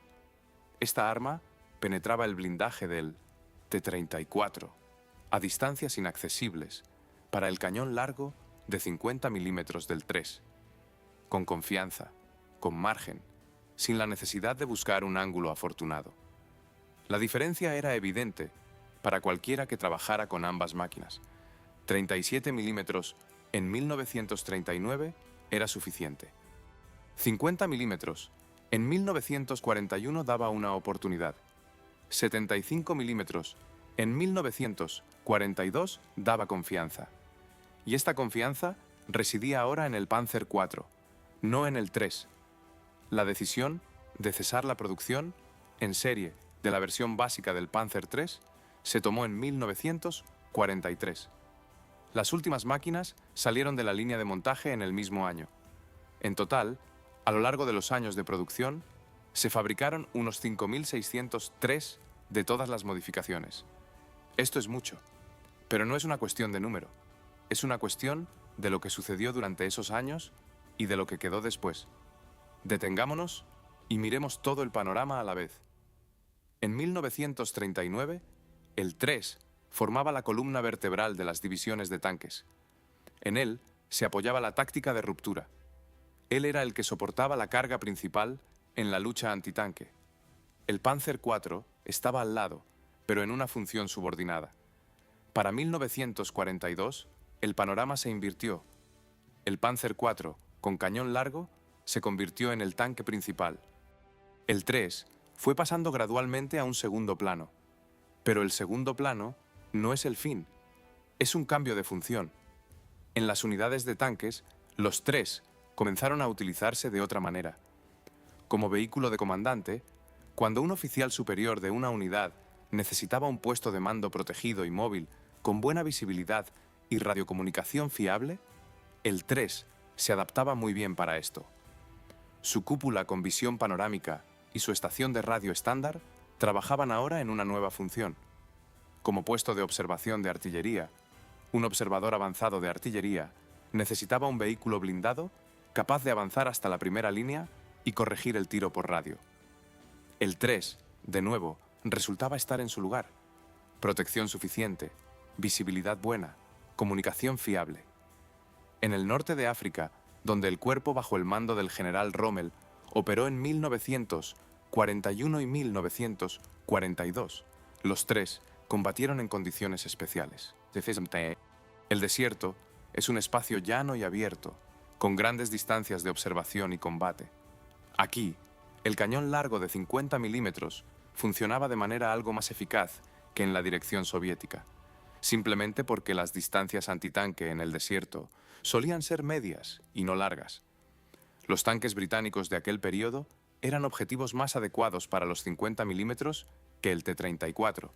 Esta arma penetraba el blindaje del T-34 a distancias inaccesibles para el cañón largo de 50 milímetros del 3, con confianza, con margen, sin la necesidad de buscar un ángulo afortunado. La diferencia era evidente para cualquiera que trabajara con ambas máquinas. 37 milímetros en 1939 era suficiente. 50 milímetros en 1941 daba una oportunidad. 75 milímetros en 1942 daba confianza. Y esta confianza residía ahora en el Panzer IV, no en el 3. La decisión de cesar la producción en serie de la versión básica del Panzer III se tomó en 1943. Las últimas máquinas salieron de la línea de montaje en el mismo año. En total, a lo largo de los años de producción, se fabricaron unos 5.603 de todas las modificaciones. Esto es mucho, pero no es una cuestión de número. Es una cuestión de lo que sucedió durante esos años y de lo que quedó después. Detengámonos y miremos todo el panorama a la vez. En 1939, el 3 formaba la columna vertebral de las divisiones de tanques. En él se apoyaba la táctica de ruptura. Él era el que soportaba la carga principal en la lucha antitanque. El Panzer IV estaba al lado, pero en una función subordinada. Para 1942, el panorama se invirtió. El Panzer IV, con cañón largo, se convirtió en el tanque principal. El 3 fue pasando gradualmente a un segundo plano. Pero el segundo plano no es el fin, es un cambio de función. En las unidades de tanques, los 3 comenzaron a utilizarse de otra manera. Como vehículo de comandante, cuando un oficial superior de una unidad necesitaba un puesto de mando protegido y móvil, con buena visibilidad y radiocomunicación fiable, el 3 se adaptaba muy bien para esto. Su cúpula con visión panorámica y su estación de radio estándar trabajaban ahora en una nueva función. Como puesto de observación de artillería, un observador avanzado de artillería necesitaba un vehículo blindado capaz de avanzar hasta la primera línea y corregir el tiro por radio. El 3, de nuevo, resultaba estar en su lugar. Protección suficiente, visibilidad buena, comunicación fiable. En el norte de África, donde el cuerpo bajo el mando del general Rommel operó en 1941 y 1942, los 3 combatieron en condiciones especiales. El desierto es un espacio llano y abierto, con grandes distancias de observación y combate. Aquí, el cañón largo de 50 milímetros funcionaba de manera algo más eficaz que en la dirección soviética, simplemente porque las distancias antitanque en el desierto solían ser medias y no largas. Los tanques británicos de aquel periodo eran objetivos más adecuados para los 50 milímetros que el T-34.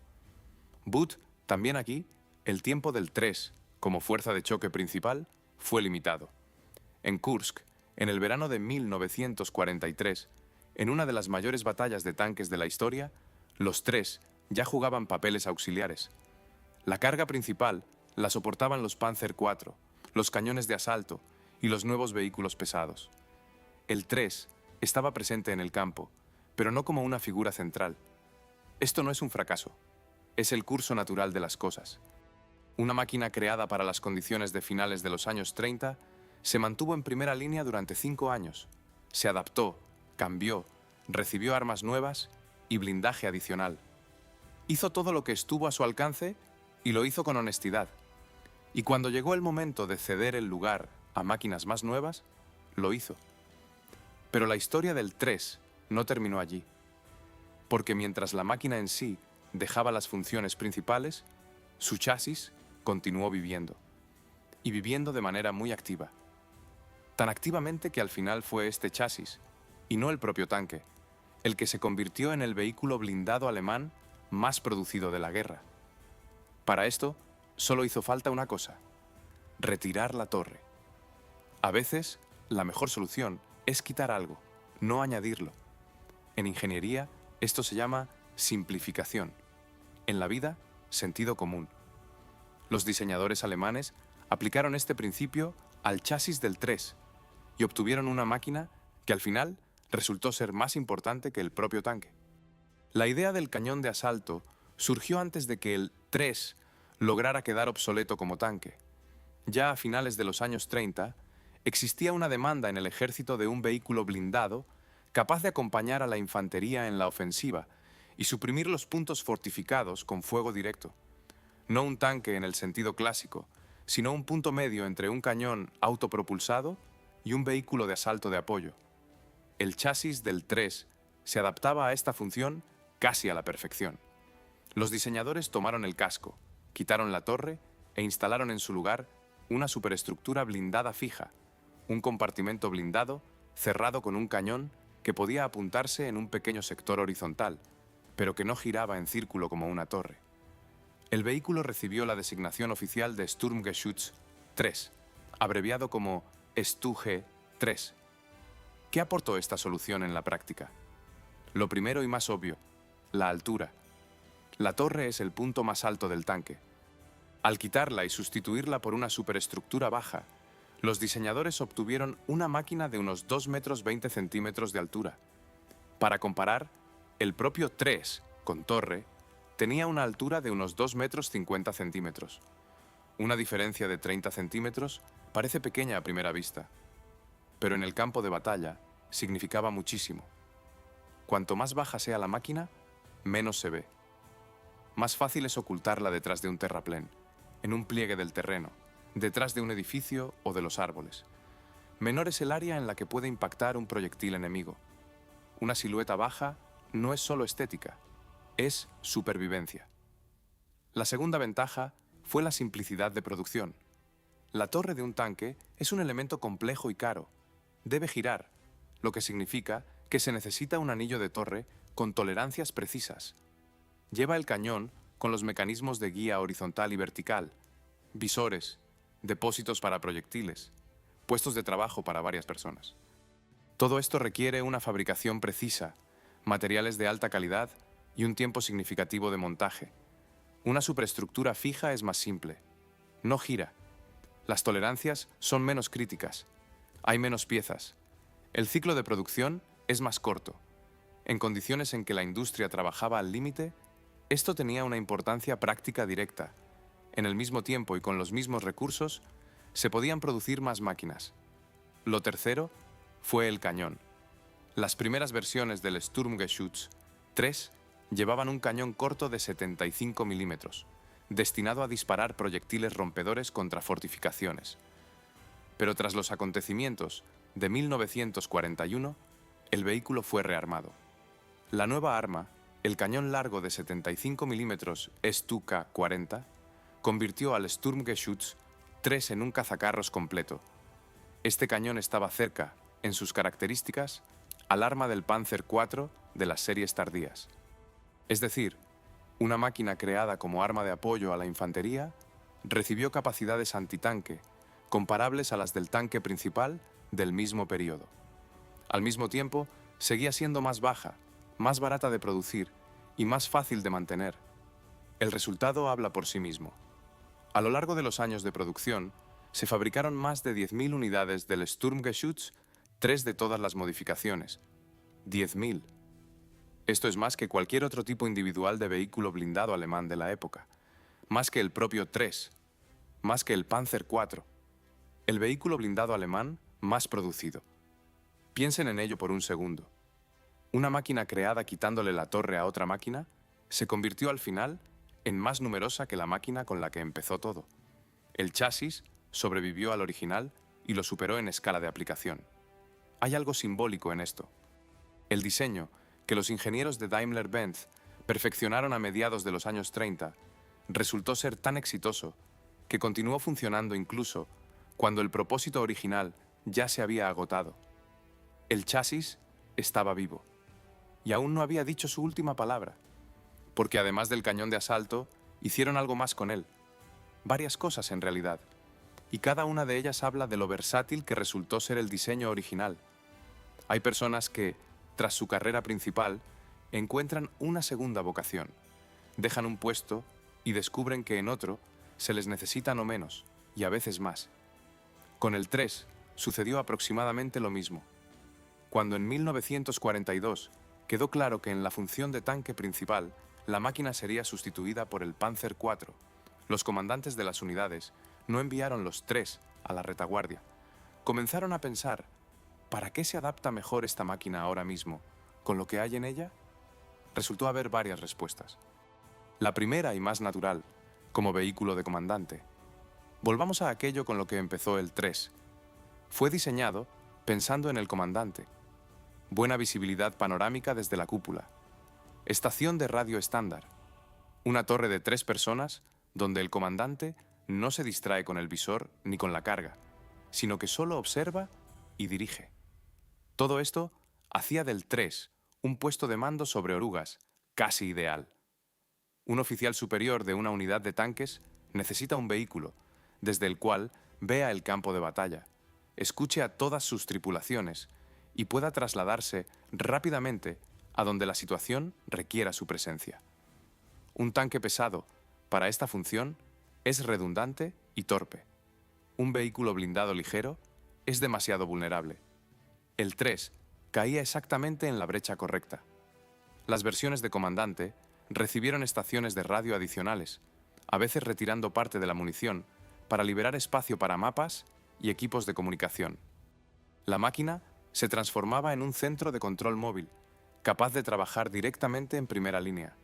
But, también aquí, el tiempo del 3, como fuerza de choque principal, fue limitado. En Kursk, en el verano de 1943, en una de las mayores batallas de tanques de la historia, los 3 ya jugaban papeles auxiliares. La carga principal la soportaban los Panzer IV, los cañones de asalto y los nuevos vehículos pesados. El 3 estaba presente en el campo, pero no como una figura central. Esto no es un fracaso, es el curso natural de las cosas. Una máquina creada para las condiciones de finales de los años 30 se mantuvo en primera línea durante 5 años. Se adaptó, cambió, recibió armas nuevas y blindaje adicional. Hizo todo lo que estuvo a su alcance y lo hizo con honestidad. Y cuando llegó el momento de ceder el lugar a máquinas más nuevas, lo hizo. Pero la historia del 3 no terminó allí, porque mientras la máquina en sí dejaba las funciones principales, su chasis continuó viviendo, y viviendo de manera muy activa. Tan activamente que al final fue este chasis, y no el propio tanque, el que se convirtió en el vehículo blindado alemán más producido de la guerra. Para esto, solo hizo falta una cosa: retirar la torre. A veces, la mejor solución es quitar algo, no añadirlo. En ingeniería, esto se llama simplificación. En la vida, sentido común. Los diseñadores alemanes aplicaron este principio al chasis del 3 y obtuvieron una máquina que al final resultó ser más importante que el propio tanque. La idea del cañón de asalto surgió antes de que el 3 lograra quedar obsoleto como tanque. Ya a finales de los años 30, existía una demanda en el ejército de un vehículo blindado capaz de acompañar a la infantería en la ofensiva y suprimir los puntos fortificados con fuego directo. No un tanque en el sentido clásico, sino un punto medio entre un cañón autopropulsado y un vehículo de asalto de apoyo. El chasis del 3 se adaptaba a esta función casi a la perfección. Los diseñadores tomaron el casco, quitaron la torre e instalaron en su lugar una superestructura blindada fija, un compartimento blindado cerrado con un cañón que podía apuntarse en un pequeño sector horizontal, pero que no giraba en círculo como una torre. El vehículo recibió la designación oficial de Sturmgeschütz 3, abreviado como StuG-3. ¿Qué aportó esta solución en la práctica? Lo primero y más obvio, la altura. La torre es el punto más alto del tanque. Al quitarla y sustituirla por una superestructura baja, los diseñadores obtuvieron una máquina de unos 2 metros 20 centímetros de altura. Para comparar, el propio 3, con torre, tenía una altura de unos 2 metros 50 centímetros. Una diferencia de 30 centímetros parece pequeña a primera vista, pero en el campo de batalla significaba muchísimo. Cuanto más baja sea la máquina, menos se ve. Más fácil es ocultarla detrás de un terraplén, en un pliegue del terreno, detrás de un edificio o de los árboles. Menor es el área en la que puede impactar un proyectil enemigo. Una silueta baja no es solo estética, es supervivencia. La segunda ventaja fue la simplicidad de producción. La torre de un tanque es un elemento complejo y caro. Debe girar, lo que significa que se necesita un anillo de torre con tolerancias precisas. Lleva el cañón con los mecanismos de guía horizontal y vertical, visores, depósitos para proyectiles, puestos de trabajo para varias personas. Todo esto requiere una fabricación precisa, materiales de alta calidad y un tiempo significativo de montaje. Una superestructura fija es más simple. No gira. Las tolerancias son menos críticas. Hay menos piezas. El ciclo de producción es más corto. En condiciones en que la industria trabajaba al límite, esto tenía una importancia práctica directa. En el mismo tiempo y con los mismos recursos, se podían producir más máquinas. Lo tercero fue el cañón. Las primeras versiones del Sturmgeschütz 3 llevaban un cañón corto de 75 milímetros, destinado a disparar proyectiles rompedores contra fortificaciones. Pero tras los acontecimientos de 1941, el vehículo fue rearmado. La nueva arma, el cañón largo de 75 milímetros Stuka-40, convirtió al Sturmgeschütz 3 en un cazacarros completo. Este cañón estaba cerca, en sus características, al arma del Panzer IV de las series tardías. Es decir, una máquina creada como arma de apoyo a la infantería recibió capacidades antitanque comparables a las del tanque principal del mismo periodo. Al mismo tiempo, seguía siendo más baja, más barata de producir y más fácil de mantener. El resultado habla por sí mismo. A lo largo de los años de producción, se fabricaron más de 10.000 unidades del Sturmgeschütz, 3 de todas las modificaciones. 10.000. Esto es más que cualquier otro tipo individual de vehículo blindado alemán de la época, más que el propio 3, más que el Panzer IV, el vehículo blindado alemán más producido. Piensen en ello por un segundo. Una máquina creada quitándole la torre a otra máquina se convirtió al final en más numerosa que la máquina con la que empezó todo. El chasis sobrevivió al original y lo superó en escala de aplicación. Hay algo simbólico en esto. El diseño, que los ingenieros de Daimler-Benz perfeccionaron a mediados de los años 30, resultó ser tan exitoso que continuó funcionando incluso cuando el propósito original ya se había agotado. El chasis estaba vivo y aún no había dicho su última palabra, porque además del cañón de asalto, hicieron algo más con él. Varias cosas en realidad, y cada una de ellas habla de lo versátil que resultó ser el diseño original. Hay personas que, tras su carrera principal, encuentran una segunda vocación, dejan un puesto y descubren que en otro se les necesita no menos, y a veces más. Con el 3 sucedió aproximadamente lo mismo. Cuando en 1942 quedó claro que en la función de tanque principal la máquina sería sustituida por el Panzer IV, los comandantes de las unidades no enviaron los 3 a la retaguardia. Comenzaron a pensar, ¿para qué se adapta mejor esta máquina ahora mismo, con lo que hay en ella? Resultó haber varias respuestas. La primera y más natural, como vehículo de comandante. Volvamos a aquello con lo que empezó el 3. Fue diseñado pensando en el comandante. Buena visibilidad panorámica desde la cúpula. Estación de radio estándar. Una torre de 3 personas donde el comandante no se distrae con el visor ni con la carga, sino que solo observa y dirige. Todo esto hacía del 3 un puesto de mando sobre orugas, casi ideal. Un oficial superior de una unidad de tanques necesita un vehículo, desde el cual vea el campo de batalla, escuche a todas sus tripulaciones y pueda trasladarse rápidamente a donde la situación requiera su presencia. Un tanque pesado, para esta función, es redundante y torpe. Un vehículo blindado ligero es demasiado vulnerable. El 3 caía exactamente en la brecha correcta. Las versiones de comandante recibieron estaciones de radio adicionales, a veces retirando parte de la munición para liberar espacio para mapas y equipos de comunicación. La máquina se transformaba en un centro de control móvil, capaz de trabajar directamente en primera línea.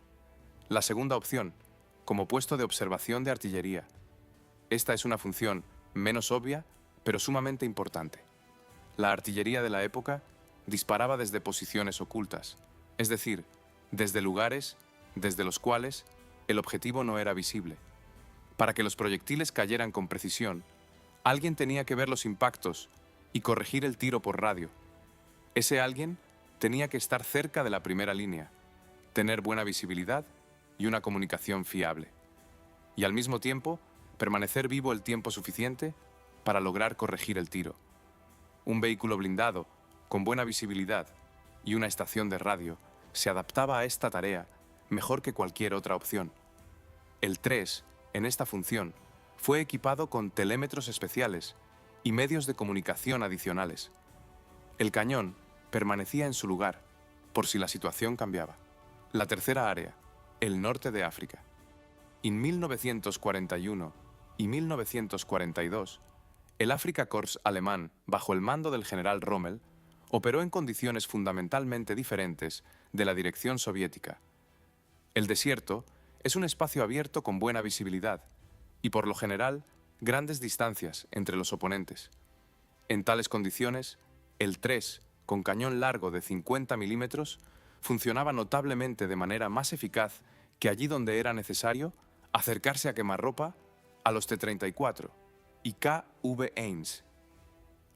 La segunda opción, como puesto de observación de artillería. Esta es una función menos obvia, pero sumamente importante. La artillería de la época disparaba desde posiciones ocultas, es decir, desde lugares desde los cuales el objetivo no era visible. Para que los proyectiles cayeran con precisión, alguien tenía que ver los impactos y corregir el tiro por radio. Ese alguien tenía que estar cerca de la primera línea, tener buena visibilidad y una comunicación fiable. Y al mismo tiempo, permanecer vivo el tiempo suficiente para lograr corregir el tiro. Un vehículo blindado, con buena visibilidad y una estación de radio, se adaptaba a esta tarea mejor que cualquier otra opción. El 3, en esta función, fue equipado con telémetros especiales y medios de comunicación adicionales. El cañón permanecía en su lugar, por si la situación cambiaba. La tercera área, el norte de África. En 1941 y 1942, el Afrika Korps alemán, bajo el mando del general Rommel, operó en condiciones fundamentalmente diferentes de la dirección soviética. El desierto es un espacio abierto con buena visibilidad y, por lo general, grandes distancias entre los oponentes. En tales condiciones, el 3, con cañón largo de 50 milímetros, funcionaba notablemente de manera más eficaz que allí donde era necesario acercarse a quemarropa a los T-34 y KV Ames.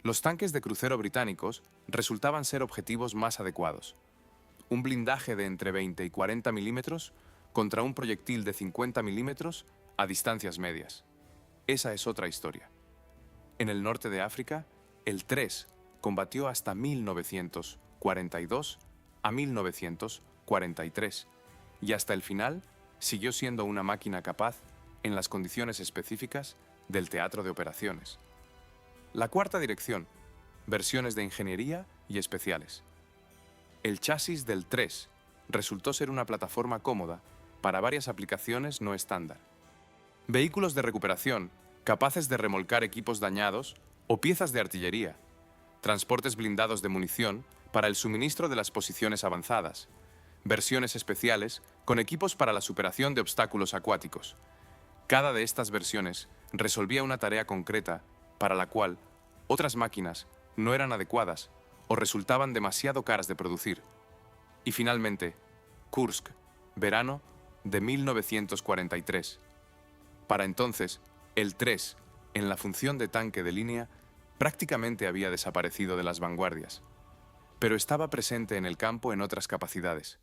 Los tanques de crucero británicos resultaban ser objetivos más adecuados. Un blindaje de entre 20 y 40 milímetros contra un proyectil de 50 milímetros a distancias medias. Esa es otra historia. En el norte de África, el 3 combatió hasta 1942 a 1943 y hasta el final siguió siendo una máquina capaz, en las condiciones específicas, del teatro de operaciones. La cuarta dirección, versiones de ingeniería y especiales. El chasis del 3 resultó ser una plataforma cómoda para varias aplicaciones no estándar. Vehículos de recuperación capaces de remolcar equipos dañados o piezas de artillería. Transportes blindados de munición para el suministro de las posiciones avanzadas. Versiones especiales con equipos para la superación de obstáculos acuáticos. Cada de estas versiones resolvía una tarea concreta para la cual otras máquinas no eran adecuadas o resultaban demasiado caras de producir. Y finalmente, Kursk, verano de 1943. Para entonces, el 3, en la función de tanque de línea, prácticamente había desaparecido de las vanguardias, pero estaba presente en el campo en otras capacidades.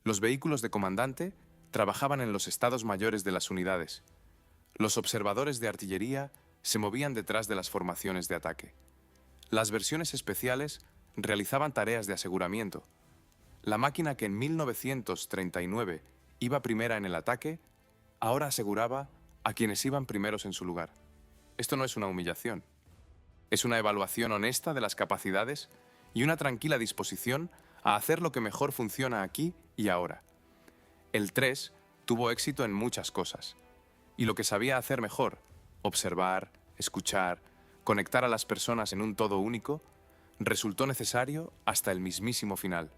Los vehículos de comandante trabajaban en los estados mayores de las unidades. Los observadores de artillería se movían detrás de las formaciones de ataque. Las versiones especiales realizaban tareas de aseguramiento. La máquina que en 1939 iba primera en el ataque, ahora aseguraba a quienes iban primeros en su lugar. Esto no es una humillación. Es una evaluación honesta de las capacidades y una tranquila disposición a hacer lo que mejor funciona aquí y ahora. El 3 tuvo éxito en muchas cosas. Y lo que sabía hacer mejor, observar, escuchar, conectar a las personas en un todo único, resultó necesario hasta el mismísimo final.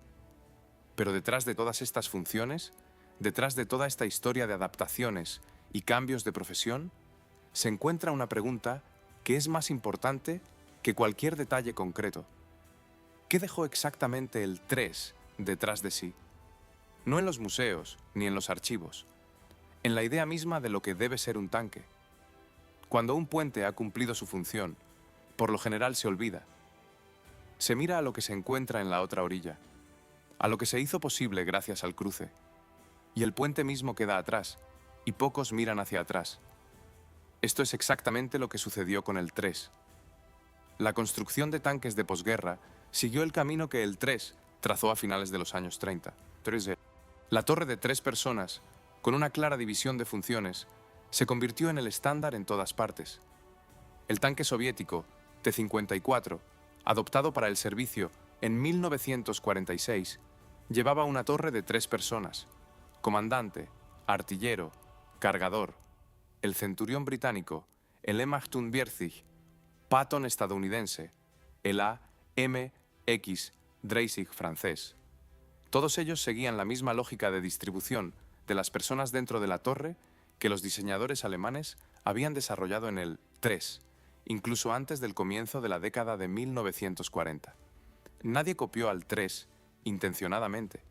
Pero detrás de todas estas funciones, detrás de toda esta historia de adaptaciones y cambios de profesión, se encuentra una pregunta que es más importante que cualquier detalle concreto. ¿Qué dejó exactamente el 3 detrás de sí? No en los museos ni en los archivos, en la idea misma de lo que debe ser un tanque. Cuando un puente ha cumplido su función, por lo general se olvida. Se mira a lo que se encuentra en la otra orilla, a lo que se hizo posible gracias al cruce, y el puente mismo queda atrás, y pocos miran hacia atrás. Esto es exactamente lo que sucedió con el 3. La construcción de tanques de posguerra siguió el camino que el 3 trazó a finales de los años 30. La torre de 3 personas, con una clara división de funciones, se convirtió en el estándar en todas partes. El tanque soviético T-54, adoptado para el servicio en 1946, llevaba una torre de 3 personas, comandante, artillero, cargador. El centurión británico, el Emachtun-Vierzig, Patton estadounidense, el AMX Dreisig francés. Todos ellos seguían la misma lógica de distribución de las personas dentro de la torre que los diseñadores alemanes habían desarrollado en el 3, incluso antes del comienzo de la década de 1940. Nadie copió al 3 intencionadamente.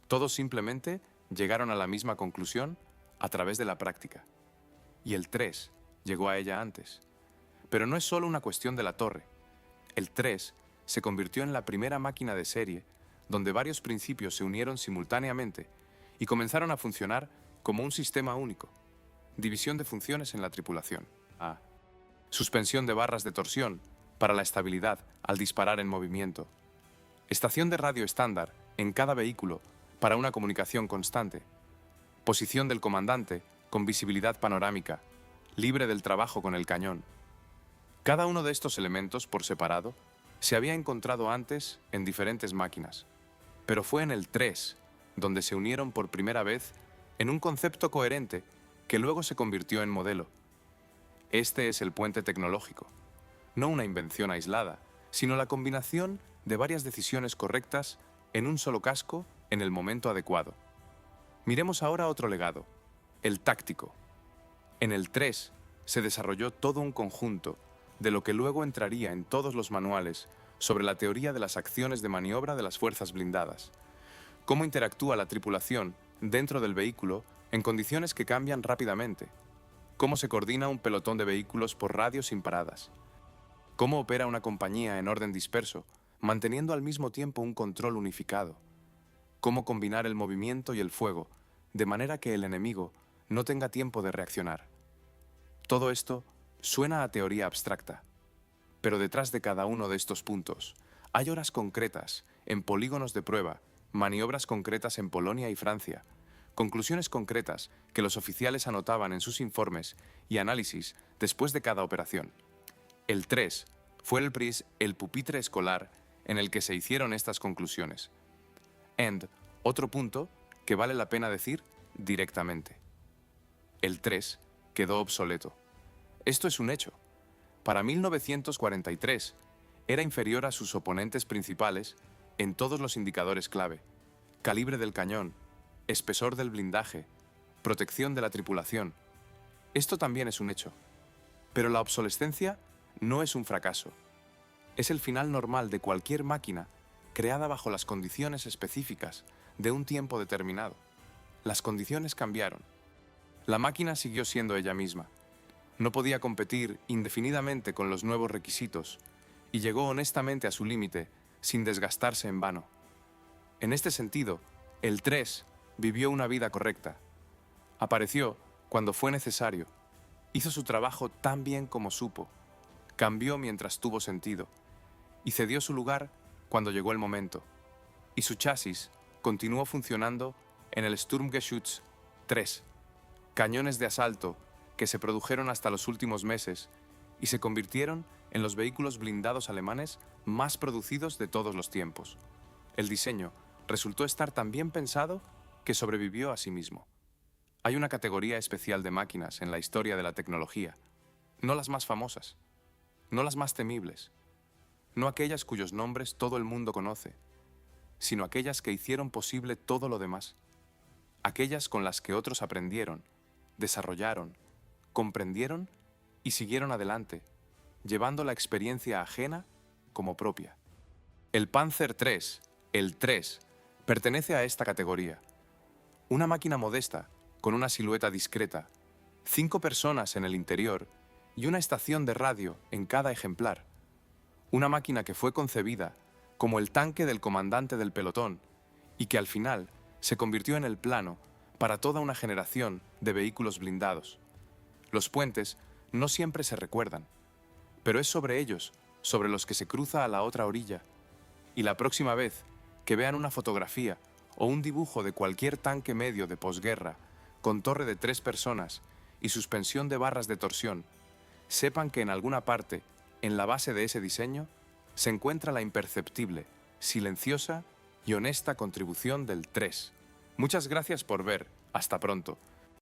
Todos simplemente llegaron a la misma conclusión a través de la práctica. Y el 3 llegó a ella antes. Pero no es solo una cuestión de la torre. El 3 se convirtió en la primera máquina de serie donde varios principios se unieron simultáneamente y comenzaron a funcionar como un sistema único. División de funciones en la tripulación. A. Suspensión de barras de torsión para la estabilidad al disparar en movimiento. Estación de radio estándar en cada vehículo para una comunicación constante. Posición del comandante con visibilidad panorámica, libre del trabajo con el cañón. Cada uno de estos elementos, por separado, se había encontrado antes en diferentes máquinas, pero fue en el 3 donde se unieron por primera vez en un concepto coherente que luego se convirtió en modelo. Este es el puente tecnológico, no una invención aislada, sino la combinación de varias decisiones correctas en un solo casco en el momento adecuado. Miremos ahora otro legado, el táctico. En el 3 se desarrolló todo un conjunto de lo que luego entraría en todos los manuales sobre la teoría de las acciones de maniobra de las fuerzas blindadas. Cómo interactúa la tripulación dentro del vehículo en condiciones que cambian rápidamente. Cómo se coordina un pelotón de vehículos por radio sin paradas. cómo opera una compañía en orden disperso, manteniendo al mismo tiempo un control unificado, cómo combinar el movimiento y el fuego, de manera que el enemigo no tenga tiempo de reaccionar. Todo esto suena a teoría abstracta, pero detrás de cada uno de estos puntos hay horas concretas en polígonos de prueba, maniobras concretas en Polonia y Francia, conclusiones concretas que los oficiales anotaban en sus informes y análisis después de cada operación. El 3 fue el pupitre escolar en el que se hicieron estas conclusiones. Otro punto que vale la pena decir directamente. El 3 quedó obsoleto. Esto es un hecho. Para 1943 era inferior a sus oponentes principales en todos los indicadores clave: calibre del cañón, espesor del blindaje, protección de la tripulación. Esto también es un hecho. Pero la obsolescencia no es un fracaso. Es el final normal de cualquier máquina creada bajo las condiciones específicas de un tiempo determinado. Las condiciones cambiaron. La máquina siguió siendo ella misma. No podía competir indefinidamente con los nuevos requisitos y llegó honestamente a su límite sin desgastarse en vano. En este sentido, el 3 vivió una vida correcta. Apareció cuando fue necesario. Hizo su trabajo tan bien como supo. Cambió mientras tuvo sentido. Y cedió su lugar cuando llegó el momento. Y su chasis continuó funcionando en el Sturmgeschütz 3, cañones de asalto que se produjeron hasta los últimos meses y se convirtieron en los vehículos blindados alemanes más producidos de todos los tiempos. El diseño resultó estar tan bien pensado que sobrevivió a sí mismo. Hay una categoría especial de máquinas en la historia de la tecnología, no las más famosas, no las más temibles, no aquellas cuyos nombres todo el mundo conoce, sino aquellas que hicieron posible todo lo demás, aquellas con las que otros aprendieron, desarrollaron, comprendieron y siguieron adelante, llevando la experiencia ajena como propia. El Panzer III, el 3, pertenece a esta categoría. Una máquina modesta, con una silueta discreta, 5 personas en el interior y una estación de radio en cada ejemplar. Una máquina que fue concebida como el tanque del comandante del pelotón y que al final se convirtió en el plano para toda una generación de vehículos blindados. Los puentes no siempre se recuerdan, pero es sobre ellos sobre los que se cruza a la otra orilla. Y la próxima vez que vean una fotografía o un dibujo de cualquier tanque medio de posguerra con torre de 3 personas y suspensión de barras de torsión, sepan que en alguna parte, en la base de ese diseño, se encuentra la imperceptible, silenciosa y honesta contribución del 3. Muchas gracias por ver. Hasta pronto.